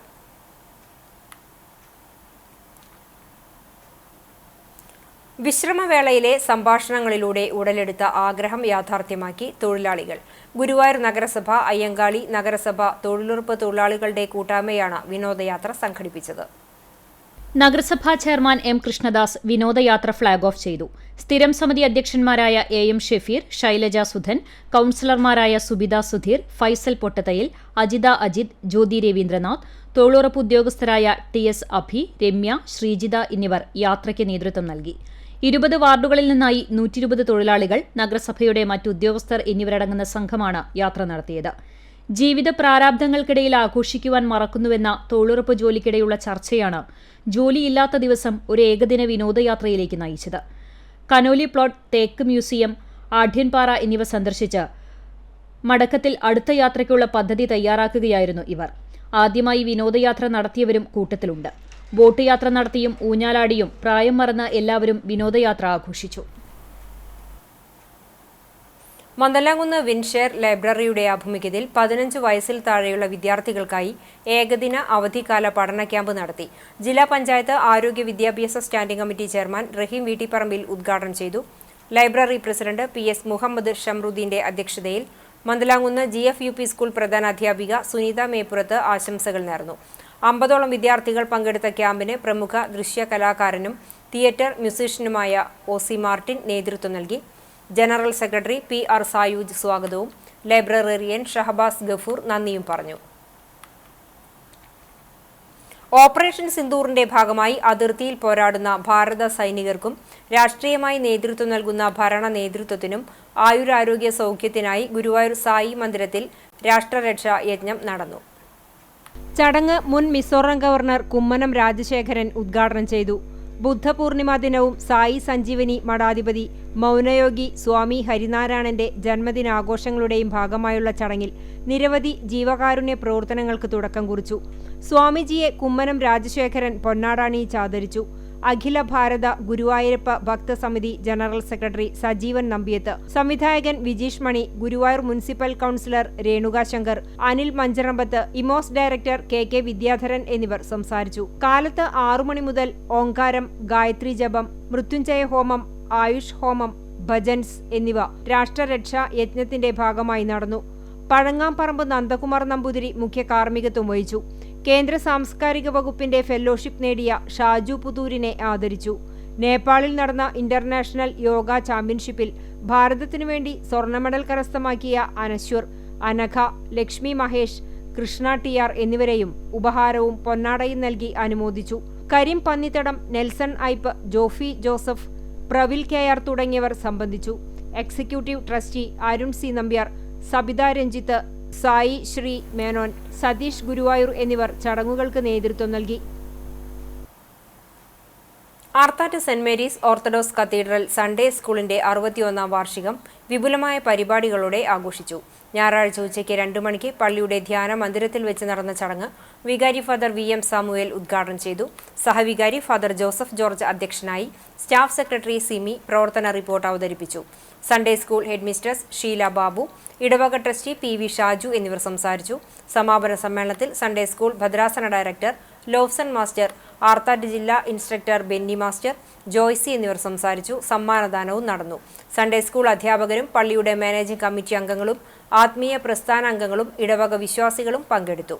വിശ്രമവേളയിലെ സംഭാഷണങ്ങളിലൂടെ ഉടലെടുത്ത ആഗ്രഹം യാഥാർത്ഥ്യമാക്കി തൊഴിലാളികൾ. ഗുരുവായൂർ നഗരസഭ, അയ്യങ്കാളി നഗരസഭ തൊഴിലുറപ്പ് തൊഴിലാളികളുടെ കൂട്ടായ്മയാണ് വിനോദയാത്ര സംഘടിപ്പിച്ചത്. നഗരസഭാ ചെയർമാൻ M കൃഷ്ണദാസ് വിനോദയാത്ര ഫ്ളാഗ് ഓഫ് ചെയ്തു. സ്ഥിരം സമിതി അധ്യക്ഷന്മാരായ AM ഷെഫീർ, ശൈലജ സുധൻ, കൌൺസിലർമാരായ സുബിത സുധീർ, ഫൈസൽ പൊട്ടത്തയിൽ, അജിത അജിത്, ജ്യോതി രവീന്ദ്രനാഥ്, തൊഴിലുറപ്പ് ഉദ്യോഗസ്ഥരായ TS അഭി, രമ്യ, ശ്രീജിത എന്നിവർ യാത്രയ്ക്ക് നേതൃത്വം നൽകി. 20 വാർഡുകളിൽ നിന്നായി 120 തൊഴിലാളികൾ, നഗരസഭയുടെ മറ്റുദ്യോഗസ്ഥർ എന്നിവരടങ്ങുന്ന സംഘമാണ് യാത്ര നടത്തിയത്. ജീവിത പ്രാരാബ്ധങ്ങൾക്കിടയിൽ ആഘോഷിക്കുവാൻ മറക്കുന്നുവെന്ന തൊഴിലുറപ്പ് ജോലിക്കിടെയുള്ള ചർച്ചയാണ് ജോലിയില്ലാത്ത ദിവസം ഒരു ഏകദിന വിനോദയാത്രയിലേക്ക് നയിച്ചത്. കനോലി പ്ലോട്ട്, തേക്ക് മ്യൂസിയം, ആഢ്യൻപാറ എന്നിവ സന്ദർശിച്ച് മടക്കത്തിൽ അടുത്ത യാത്രയ്ക്കുള്ള പദ്ധതി തയ്യാറാക്കുകയായിരുന്നു ഇവർ. ആദ്യമായി വിനോദയാത്ര നടത്തിയവരും കൂട്ടത്തിലുണ്ട്. ബോട്ട് യാത്ര നടത്തിയും ഊഞ്ഞാലാടിയും പ്രായം മറന്ന് എല്ലാവരും വിനോദയാത്ര ആഘോഷിച്ചു. മന്ദലാംകുന്ന് വിൻഷെയർ ലൈബ്രറിയുടെ ആഭിമുഖ്യത്തിൽ 15 വയസ്സിൽ താഴെയുള്ള വിദ്യാർത്ഥികൾക്കായി ഏകദിന അവധിക്കാല പഠന ക്യാമ്പ് നടത്തി. ജില്ലാ പഞ്ചായത്ത് ആരോഗ്യ വിദ്യാഭ്യാസ സ്റ്റാൻഡിംഗ് കമ്മിറ്റി ചെയർമാൻ റഹീം വീട്ടിപ്പറമ്പിൽ ഉദ്ഘാടനം ചെയ്തു. ലൈബ്രറി പ്രസിഡന്റ് PS മുഹമ്മദ് ഷംറുദ്ദീന്റെ അധ്യക്ഷതയിൽ മന്ദലാംകുന്ന് GFUP സ്കൂൾ പ്രധാനാധ്യാപിക സുനിത മേപ്പുറത്ത് ആശംസകൾ നേർന്നു. 50ഓളം വിദ്യാർത്ഥികൾ പങ്കെടുത്ത ക്യാമ്പിന് പ്രമുഖ ദൃശ്യ കലാകാരനും തിയേറ്റർ മ്യൂസീഷ്യനുമായ OC മാർട്ടിൻ നേതൃത്വം നൽകി. ജനറൽ സെക്രട്ടറി PR സായൂജ് സ്വാഗതവും ലൈബ്രറിയൻ ഷഹബാസ് ഗഫൂർ നന്ദിയും പറഞ്ഞു. ഓപ്പറേഷൻ സിന്ദൂറിന്റെ ഭാഗമായി അതിർത്തിയിൽ പോരാടുന്ന ഭാരത സൈനികർക്കും രാഷ്ട്രീയമായി നേതൃത്വം നൽകുന്ന ഭരണ നേതൃത്വത്തിനും ആയുരാരോഗ്യ സൗഖ്യത്തിനായി ഗുരുവായൂർ സായി മന്ദിരത്തിൽ രാഷ്ട്രരക്ഷാ യജ്ഞം നടന്നു. ചടങ്ങ് മുൻ മിസോറാം ഗവർണർ കുമ്മനം രാജശേഖരൻ ഉദ്ഘാടനം ചെയ്തു. ബുദ്ധപൂർണിമ ദിനവും സായി സഞ്ജീവനി മഠാധിപതി മൗനയോഗി സ്വാമി ഹരിനാരായണന്റെ ജന്മദിനാഘോഷങ്ങളുടെയും ഭാഗമായുള്ള ചടങ്ങിൽ നിരവധി ജീവകാരുണ്യ പ്രവർത്തനങ്ങൾക്ക് തുടക്കം കുറിച്ചു. സ്വാമിജിയെ കുമ്മനം രാജശേഖരൻ പൊന്നാടണിയിച്ച് ആദരിച്ചു. അഖില ഭാരത ഗുരുവായൂരപ്പ ഭക്തസമിതി ജനറൽ സെക്രട്ടറി സജീവൻ നമ്പിയത്ത്, സംവിധായകൻ Vijeesh Mani, Guruvayur municipal councillor Renuka Shankar, Anil Mancharambath, Emos director KK Vidyadharan എന്നിവർ സംസാരിച്ചു. കാലത്ത് 6 മണി മുതൽ ഓങ്കാരം, ഗായത്രി ജപം, മൃത്യുഞ്ജയ ഹോമം, ആയുഷ് ഹോമം, ഭജൻസ് എന്നിവ രാഷ്ട്രരക്ഷാ യജ്ഞത്തിന്റെ ഭാഗമായി നടന്നു. പഴങ്ങാംപറമ്പ് നന്ദകുമാർ നമ്പൂതിരി മുഖ്യ കാർമ്മികത്വം വഹിച്ചു. കേന്ദ്ര സാംസ്കാരിക വകുപ്പിന്റെ ഫെലോഷിപ്പ് നേടിയ ഷാജു പുതൂരിനെ ആദരിച്ചു. നേപ്പാളിൽ നടന്ന ഇന്റർനാഷണൽ യോഗ ചാമ്പ്യൻഷിപ്പിൽ ഭാരതത്തിനു വേണ്ടി സ്വർണ്ണ മെഡൽ കരസ്ഥമാക്കിയ അനശ്വർ, അനഘ, ലക്ഷ്മി മഹേഷ്, കൃഷ്ണ TR എന്നിവരെയും ഉപഹാരവും പൊന്നാടയും നൽകി അനുമോദിച്ചു. കരീം പന്നിത്തടം, നെൽസൺ ഐപ്പ്, ജോഫി ജോസഫ്, പ്രവിൽ KR തുടങ്ങിയവർ സംബന്ധിച്ചു. Executive trustee Arun C Nambiar, Sabitha Ranjith, Sai Sree Menon, Satheesh Guruvayur എന്നിവർ ചടങ്ങുകൾക്ക് നേതൃത്വം നൽകി. Arthat saint Mary's orthodox cathedral Sunday സ്കൂളിന്റെ 61ാം വാർഷികം വിപുലമായ പരിപാടികളോടെ ആഘോഷിച്ചു. ഞായറാഴ്ച ഉച്ചയ്ക്ക് 2 മണിക്ക് പള്ളിയുടെ ധ്യാന മന്ദിരത്തിൽ വെച്ച് നടന്ന ചടങ്ങ് വികാരി ഫാദർ VM സാമുവേൽ ഉദ്ഘാടനം ചെയ്തു. സഹവികാരി ഫാദർ ജോസഫ് ജോർജ് അധ്യക്ഷനായി. സ്റ്റാഫ് സെക്രട്ടറി സിമി പ്രവർത്തന റിപ്പോർട്ട് അവതരിപ്പിച്ചു. Sunday school headmistress Sheela Babu, ഇടവക ട്രസ്റ്റി PV ഷാജു എന്നിവർ സംസാരിച്ചു. സമാപന സമ്മേളനത്തിൽ സൺഡേ സ്കൂൾ ഭദ്രാസന ഡയറക്ടർ ലോഫ്സൺ മാസ്റ്റർ, ആർത്താറ്റ് ജില്ലാ ഇൻസ്ട്രക്ടർ ബെന്നി മാസ്റ്റർ, ജോയ്സി എന്നിവർ സംസാരിച്ചു. സമ്മാനദാനവും നടന്നു. സൺഡേ സ്കൂൾ അധ്യാപകരും പള്ളിയുടെ മാനേജിംഗ് കമ്മിറ്റി അംഗങ്ങളും ആത്മീയ പ്രസ്ഥാനാംഗങ്ങളും ഇടവക വിശ്വാസികളും പങ്കെടുത്തു.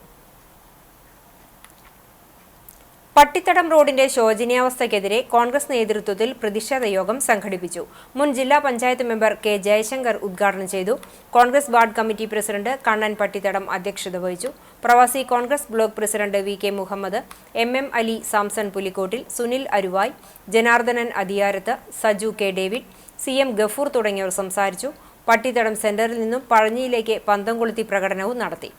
പട്ടിത്തടം റോഡിന്റെ ശോചനീയാവസ്ഥയ്ക്കെതിരെ കോൺഗ്രസ് നേതൃത്വത്തിൽ പ്രതിഷേധ യോഗം സംഘടിപ്പിച്ചു. മുൻ ജില്ലാ പഞ്ചായത്ത് മെമ്പർ K ജയശങ്കർ ഉദ്ഘാടനം ചെയ്തു. Congress ward committee president Kannan Pattithadam അധ്യക്ഷത വഹിച്ചു. പ്രവാസി Congress block president VK Muhammad, MM Ali, Samson Pulikottil, Sunil Aruvai, Janardhanan Adiyarath, Saju K David, CM Gafoor തുടങ്ങിയവർ സംസാരിച്ചു. പട്ടിത്തടം സെന്ററിൽ നിന്നും പഴഞ്ഞിയിലേക്ക് പന്തം കൊളുത്തി പ്രകടനവും നടത്തി.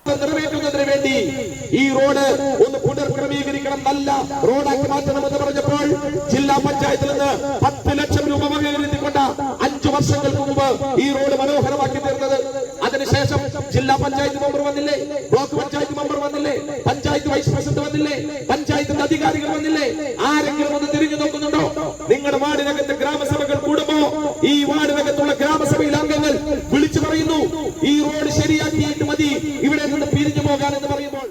നിറവേറ്റുന്നതിന് വേണ്ടി ഈ റോഡ് ഒന്ന് പുനർക്രമീകരിക്കണം, നല്ല റോഡാക്കി മാറ്റണമെന്ന് പറഞ്ഞപ്പോൾ ജില്ലാ പഞ്ചായത്തിൽ നിന്ന് 10 ലക്ഷം രൂപ വകയിരുത്തിക്കൊണ്ട് 5 വർഷങ്ങൾക്ക് മുമ്പ് ഈ റോഡ് മനോഹരമാക്കി തീർന്നത്. അതിനുശേഷം ജില്ലാ പഞ്ചായത്ത് മെമ്പർ വന്നില്ലേ, ബ്ലോക്ക് പഞ്ചായത്ത് മെമ്പർ വന്നില്ലേ, പഞ്ചായത്ത് വൈസ് പ്രസിഡന്റ് വന്നില്ലേ, പഞ്ചായത്തിന്റെ അധികാരികൾ വന്നില്ലേ? ആരെങ്കിലും ഒന്ന് തിരിഞ്ഞു നോക്കുന്നുണ്ടോ? നിങ്ങളുടെ വാർഡിനകത്ത് ഗ്രാമസഭകൾ കൂടുമ്പോ ഈ വാർഡിനകത്തുള്ള ഗ്രാമസഭയിലെ അംഗങ്ങൾ വിളിച്ചു പറയുന്നു, ഈ റോഡ് ശരിയാക്കിയിട്ട് മതി ഇവിടെ നിന്ന് പിരിഞ്ഞു പോകാനെന്ന് പറയുമ്പോൾ.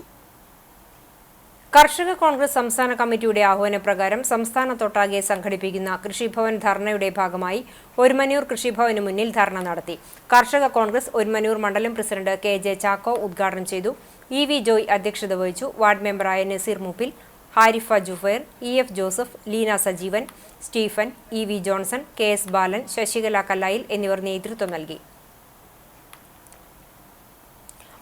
കർഷക കോൺഗ്രസ് സംസ്ഥാന കമ്മിറ്റിയുടെ ആഹ്വാനപ്രകാരം സംസ്ഥാനത്തൊട്ടാകെ സംഘടിപ്പിക്കുന്ന കൃഷിഭവൻ ധർണയുടെ ഭാഗമായി ഒരുമനൂർ കൃഷിഭവന് മുന്നിൽ ധർണ നടത്തി. കർഷക കോൺഗ്രസ് ഒരുമനൂർ മണ്ഡലം പ്രസിഡന്റ് KJ ചാക്കോ ഉദ്ഘാടനം ചെയ്തു. EV ജോയ് അധ്യക്ഷത വഹിച്ചു. വാർഡ് മെമ്പറായ Naseer Mooppil, Harifa Jufair, EF Joseph, Leena Sajeevan, Stephen, EV Johnson, KS Balan, Sasikala Kallayil എന്നിവർ നേതൃത്വം നൽകി.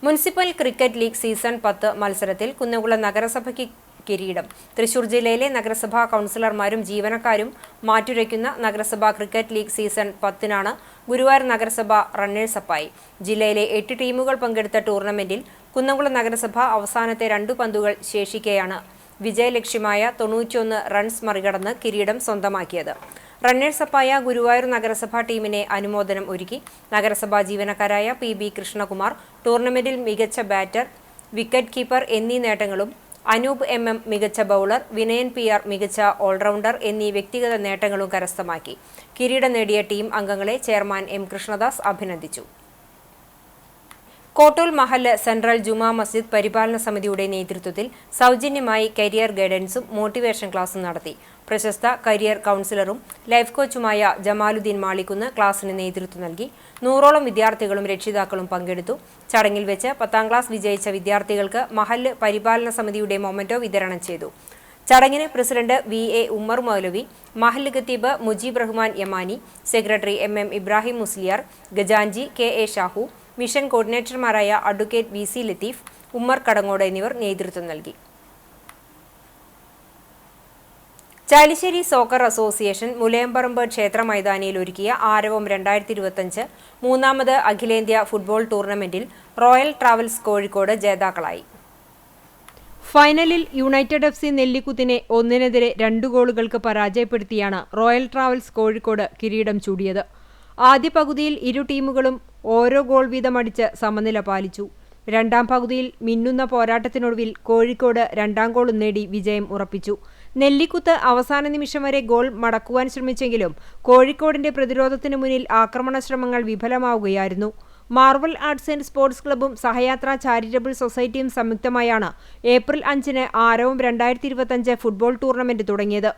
മുനിസിപ്പൽ ക്രിക്കറ്റ് ലീഗ് സീസൺ 10 മത്സരത്തിൽ കുന്നംകുളം നഗരസഭയ്ക്ക് കിരീടം. തൃശൂർ ജില്ലയിലെ നഗരസഭാ കൗൺസിലർമാരും ജീവനക്കാരും മാറ്റുരയ്ക്കുന്ന നഗരസഭാ ക്രിക്കറ്റ് ലീഗ് സീസൺ 10നാണ് ഗുരുവായൂർ നഗരസഭ റണ്ണേഴ്സപ്പായി. ജില്ലയിലെ 8 ടീമുകൾ പങ്കെടുത്ത ടൂർണമെന്റിൽ കുന്നംകുളം നഗരസഭ അവസാനത്തെ 2 പന്തുകൾ ശേഷിക്കെയാണ് വിജയലക്ഷ്യമായ 91 റൺസ് മറികടന്ന് കിരീടം സ്വന്തമാക്കിയത്. റണ്ണേഴ്സപ്പായ ഗുരുവായൂർ നഗരസഭാ ടീമിനെ അനുമോദനം ഒരുക്കി. നഗരസഭാ ജീവനക്കാരായ PB കൃഷ്ണകുമാർ ടൂർണമെന്റിൽ മികച്ച ബാറ്റർ, വിക്കറ്റ് കീപ്പർ എന്നീ നേട്ടങ്ങളും, അനൂപ് MM മികച്ച ബൗളർ, വിനയൻ PR മികച്ച ഓൾറൗണ്ടർ എന്നീ വ്യക്തിഗത നേട്ടങ്ങളും കരസ്ഥമാക്കി. കിരീടം നേടിയ ടീം അംഗങ്ങളെ ചെയർമാൻ M കൃഷ്ണദാസ് അഭിനന്ദിച്ചു. കോട്ടൂൽ മഹല്ല് സെൻട്രൽ ജുമാ മസ്ജിദ് പരിപാലന സമിതിയുടെ നേതൃത്വത്തിൽ സൗജന്യമായി കരിയർ ഗൈഡൻസും മോട്ടിവേഷൻ ക്ലാസും നടത്തി. പ്രശസ്ത കരിയർ കൗൺസിലറും ലൈഫ് കോച്ചുമായ ജമാലുദ്ദീൻ മാളിക്കുന്ന് ക്ലാസിന് നേതൃത്വം നൽകി. 100ഓളം വിദ്യാർത്ഥികളും രക്ഷിതാക്കളും പങ്കെടുത്തു. ചടങ്ങിൽ വെച്ച് 10ാം ക്ലാസ് വിജയിച്ച വിദ്യാർത്ഥികൾക്ക് മഹല്ല് പരിപാലന സമിതിയുടെ മൊമെന്റോ വിതരണം ചെയ്തു. ചടങ്ങിന് പ്രസിഡന്റ് VA ഉമ്മർ മൗലവി, മഹല്ല് ഖത്തീബ് മുജീബ് റഹ്മാൻ യമാനി, സെക്രട്ടറി MM ഇബ്രാഹിം മുസ്ലിയാർ, ഗജാൻജി KA ഷാഹു, മിഷൻ കോർഡിനേറ്റർമാരായ അഡ്വക്കേറ്റ് VC ലത്തീഫ്, ഉമ്മർ കടങ്ങോട് എന്നിവർ നേതൃത്വം നൽകി. ചാലിശ്ശേരി സോക്കർ അസോസിയേഷൻ മുലയമ്പറമ്പ് ക്ഷേത്ര മൈതാനിയിൽ ഒരുക്കിയ ആരവം 2025 മൂന്നാമത് അഖിലേന്ത്യാ ഫുട്ബോൾ ടൂർണമെന്റിൽ റോയൽ ട്രാവൽസ് കോഴിക്കോട് ജേതാക്കളായി. ഫൈനലിൽ യുണൈറ്റഡ് FC നെല്ലിക്കുത്തിനെ 1-2 ഗോളുകൾക്ക് പരാജയപ്പെടുത്തിയാണ് റോയൽ ട്രാവൽസ് കോഴിക്കോട് കിരീടം ചൂടിയത്. ആദ്യ പകുതിയിൽ ഇരു ടീമുകളും ഓരോ ഗോൾ വീതമടിച്ച് സമനില പാലിച്ചു. രണ്ടാം പകുതിയിൽ മിന്നുന്ന പോരാട്ടത്തിനൊടുവിൽ കോഴിക്കോട് 2ാം ഗോളും നേടി വിജയം ഉറപ്പിച്ചു. നെല്ലിക്കുത്ത് അവസാന നിമിഷം വരെ ഗോൾ മടക്കുവാൻ ശ്രമിച്ചെങ്കിലും കോഴിക്കോടിന്റെ പ്രതിരോധത്തിനു മുന്നിൽ ആക്രമണ ശ്രമങ്ങൾ വിഫലമാവുകയായിരുന്നു. മാർവൽ ആർട്സ് ആൻഡ് സ്പോർട്സ് ക്ലബ്ബും സഹയാത്ര ചാരിറ്റബിൾ സൊസൈറ്റിയും സംയുക്തമായാണ് ഏപ്രിൽ 5-ന് ആരവം 2025 ഫുട്ബോൾ ടൂർണമെന്റ് തുടങ്ങിയത്.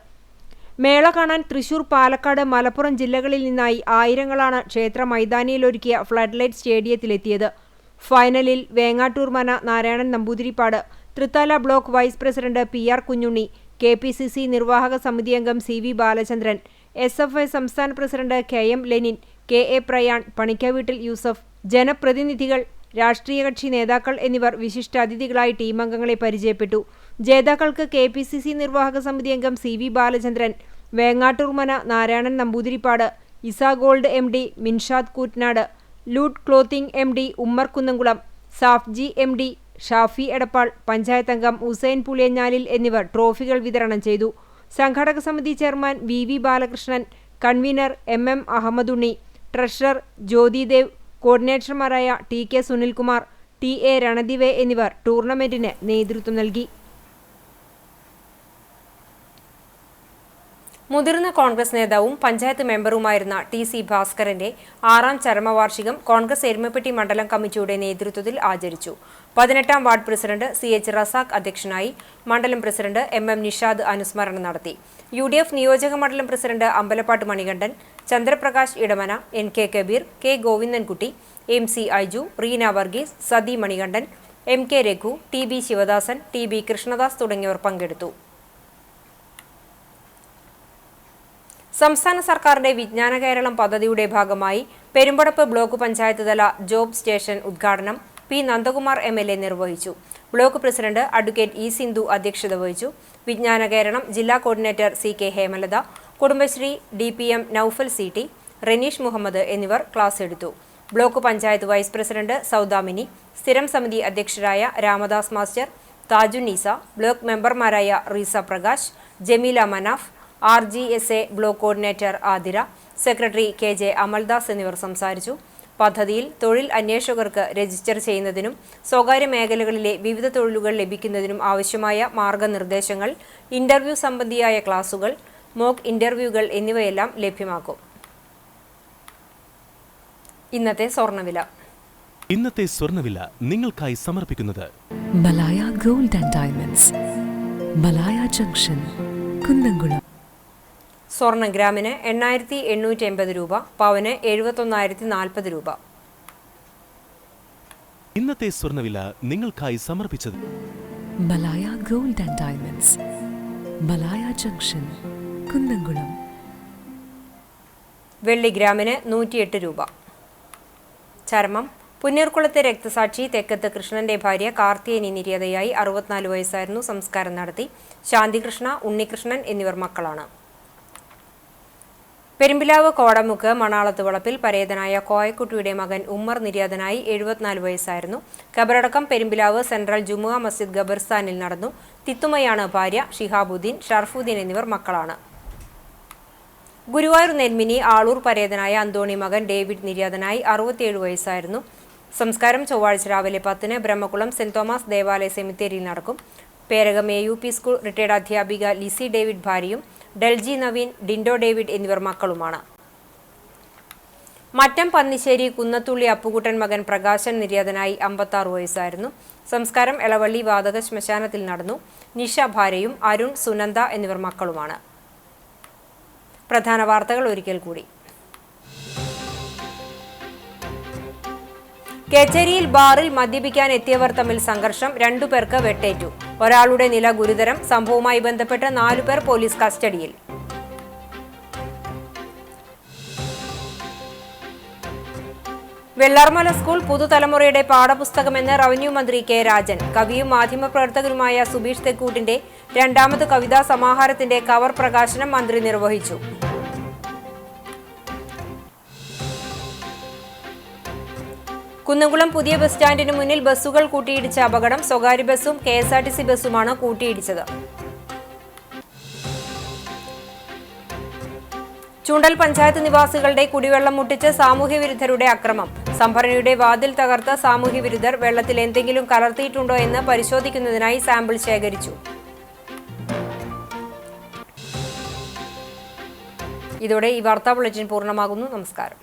മേള കാണാൻ തൃശൂർ, പാലക്കാട്, മലപ്പുറം ജില്ലകളിൽ നിന്നായി ആയിരങ്ങളാണ് ക്ഷേത്ര മൈതാനിയിലൊരുക്കിയ ഫ്ലഡ് ലൈറ്റ് സ്റ്റേഡിയത്തിലെത്തിയത്. ഫൈനലിൽ Vengattur Mana Narayanan Namboothiripad, Thrithala block vice president PR Kunjunni, KPCC നിർവാഹക സമിതി അംഗം CV ബാലചന്ദ്രൻ, SFI സംസ്ഥാന president KM Lenin, KA Prayan, Panikkaveettil Yusuf, ജനപ്രതിനിധികൾ, രാഷ്ട്രീയ കക്ഷി നേതാക്കൾ എന്നിവർ വിശിഷ്ടാതിഥികളായി ടീമംഗങ്ങളെ പരിചയപ്പെട്ടു. ജേതാക്കൾക്ക് KPCC നിർവാഹക സമിതി അംഗം CV Balachandran, Vengattoormana Narayanan Namboothiripad, Isa gold MD Minshad Koottanad, loot clothing MD Ummer Kunnamkulam, സാഫ്ജി MD ഷാഫി എടപ്പാൾ, പഞ്ചായത്ത് അംഗം ഹുസൈൻ പുളിയഞ്ഞാലിൽ എന്നിവർ ട്രോഫികൾ വിതരണം ചെയ്തു. സംഘാടക സമിതി chairman VV Balakrishnan, convener MM Ahammadunni, treasurer Jyothidev, കോർഡിനേറ്റർമാരായ TK സുനിൽകുമാർ, TA രണദിവെ എന്നിവർ ടൂർണമെന്റിന് നേതൃത്വം നൽകി. മുതിർന്ന കോൺഗ്രസ് നേതാവും പഞ്ചായത്ത് മെമ്പറുമായിരുന്ന TC ഭാസ്കരന്റെ 6ാം ചരമവാർഷികം കോൺഗ്രസ് എരുമപ്പെട്ടി മണ്ഡലം കമ്മിറ്റിയുടെ നേതൃത്വത്തിൽ ആചരിച്ചു. 18ാം വാർഡ് പ്രസിഡന്റ് CH റസാഖ് അധ്യക്ഷനായി. മണ്ഡലം പ്രസിഡന്റ് MM നിഷാദ് അനുസ്മരണം നടത്തി. UDF നിയോജക മണ്ഡലം president Ambalappattu Manikandan, Chandraprakash Edamana, NK Kabeer, K Govindankutty, MC Aiju, Reena Varghese, Sathi Manikandan, MK Raghu, TB Sivadasan, TB Krishnadas തുടങ്ങിയവർ പങ്കെടുത്തു. സംസ്ഥാന സർക്കാരിന്റെ വിജ്ഞാന കേരളം പദ്ധതിയുടെ ഭാഗമായി പെരുമ്പടപ്പ് ബ്ലോക്ക് പഞ്ചായത്ത് തല ജോബ് സ്റ്റേഷൻ ഉദ്ഘാടനം P നന്ദകുമാർ MLA നിർവഹിച്ചു. Block president advocate E Sindhu അധ്യക്ഷത വഹിച്ചു. വിജ്ഞാന കേരളം ജില്ലാ coordinator CK Hemalatha, Kudumbashree DPM Noufal CT, Reneesh Muhammad എന്നിവർ ക്ലാസ് എടുത്തു. Block panchayat vice president Soudamini, സ്ഥിരം സമിതി അധ്യക്ഷരായ രാമദാസ് മാസ്റ്റർ, താജുന്നീസ, ബ്ലോക്ക് മെമ്പർമാരായ Reesa Prakash, Jameela Manaf, RGSA block coordinator Athira, secretary KJ Amaldas എന്നിവർ സംസാരിച്ചു. പദ്ധതിയിൽ തൊഴിൽ അന്വേഷകർക്ക് രജിസ്റ്റർ ചെയ്യുന്നതിനും സ്വകാര്യ മേഖലകളിലെ വിവിധ തൊഴിലുകൾ ലഭിക്കുന്നതിനും ആവശ്യമായ മാർഗനിർദ്ദേശങ്ങൾ, ഇന്റർവ്യൂ സംബന്ധിയായ ക്ലാസുകൾ, മോക്ക് ഇന്റർവ്യൂകൾ എന്നിവയെല്ലാം ലഭ്യമാക്കും. ഇന്നത്തെ സ്വർണ്ണവില നിങ്ങൾക്കായി സമർപ്പിക്കുന്നത് Malaya gold and diamonds, Malaya junction, Kunnamkulam. സ്വർണം ഗ്രാമിന് 8,880 രൂപ, പവന് 71,040 രൂപ. ഇന്നത്തെ സ്വർണ്ണവില നിങ്ങൾക്കായി സമർപ്പിച്ചത് Malaya gold and diamonds, Malaya junction, Kunnamkulam. വെള്ളി ഗ്രാമിന് 108 രൂപ. ചർമ്മം പുന്നീർകുളത്തെ രക്തസാക്ഷി തെക്കത്ത് കൃഷ്ണന്റെ ഭാര്യ കാർത്തിയേനി നിര്യാതയായി. 64 വയസ്സായിരുന്നു. സംസ്കാരം നടത്തി. ശാന്തികൃഷ്ണ, ഉണ്ണികൃഷ്ണൻ എന്നിവർ മക്കളാണ്. പെരുമ്പിലാവ് കോടമുക്ക് മണാളത്ത് വളപ്പിൽ പരേതനായ കോയക്കുട്ടിയുടെ മകൻ ഉമ്മർ നിര്യാതനായി. 74 വയസ്സായിരുന്നു. ഖബറടക്കം പെരുമ്പിലാവ് സെൻട്രൽ ജുമുഅ മസ്ജിദ് ഖബർസ്ഥാനിൽ നടന്നു. തിത്തുമയാണ് ഭാര്യ. ഷിഹാബുദ്ദീൻ, ഷർഫുദ്ദീൻ എന്നിവർ മക്കളാണ്. ഗുരുവായൂർ നെന്മിനി ആളൂർ പരേതനായ അന്തോണി മകൻ ഡേവിഡ് നിര്യാതനായി. 67 വയസ്സായിരുന്നു. സംസ്കാരം ചൊവ്വാഴ്ച രാവിലെ 10-ന് ബ്രഹ്മകുളം സെന്റ് തോമസ് ദേവാലയ സെമിത്തേരിയിൽ നടക്കും. പേരകം AUP സ്കൂൾ റിട്ടയർഡ് അധ്യാപിക ലിസി ഡേവിഡ് ഭാര്യയും ഡെൽജി നവീൻ, ഡിൻഡോ ഡേവിഡ് എന്നിവർ മക്കളുമാണ്. മറ്റം പന്നിശ്ശേരി കുന്നത്തുള്ളി അപ്പുകുട്ടൻ മകൻ പ്രകാശൻ നിര്യാതനായി. 56 വയസ്സായിരുന്നു. സംസ്കാരം എളവള്ളി വാതക ശ്മശാനത്തിൽ നടന്നു. നിഷ ഭാര്യയും അരുൺ, സുനന്ദ എന്നിവർ മക്കളുമാണ്. പ്രധാന വാർത്തകൾ ഒരിക്കൽ കൂടി. കേച്ചേരിയിൽ ബാറിൽ മദ്യപിക്കാൻ എത്തിയവർ തമ്മിൽ സംഘർഷം. 2 പേർക്ക് വെട്ടേറ്റു. ഒരാളുടെ നില ഗുരുതരം. സംഭവവുമായി ബന്ധപ്പെട്ട് 4 പേർ പോലീസ് കസ്റ്റഡിയിൽ. വെള്ളാർമല സ്കൂൾ പുതുതലമുറയുടെ പാഠപുസ്തകമെന്ന് റവന്യൂ മന്ത്രി K രാജൻ. കവിയും മാധ്യമപ്രവർത്തകനുമായ സുബീഷ് തെക്കൂട്ടിന്റെ 2ാമത് കവിതാ സമാഹാരത്തിന്റെ കവർ പ്രകാശനം മന്ത്രി നിർവഹിച്ചു. കുന്നംകുളം പുതിയ ബസ് സ്റ്റാൻഡിന് മുന്നിൽ ബസ്സുകൾ കൂട്ടിയിടിച്ച അപകടം. സ്വകാര്യ ബസ്സും KSRTC ബസ്സുമാണ് കൂട്ടിയിടിച്ചത്. ചൂണ്ടൽ പഞ്ചായത്ത് നിവാസികളുടെ കുടിവെള്ളം മുട്ടിച്ച് സാമൂഹ്യ വിരുദ്ധരുടെ അക്രമം. സംഭരണിയുടെ വാതിൽ തകർത്ത സാമൂഹ്യ വിരുദ്ധർ വെള്ളത്തിൽ എന്തെങ്കിലും കലർത്തിയിട്ടുണ്ടോ എന്ന് പരിശോധിക്കുന്നതിനായി സാമ്പിൾ ശേഖരിച്ചു. ഇതോടെ ഈ വാർത്താ ബുള്ളറ്റിൻ പൂർണ്ണമാകുന്നു. നമസ്കാരം.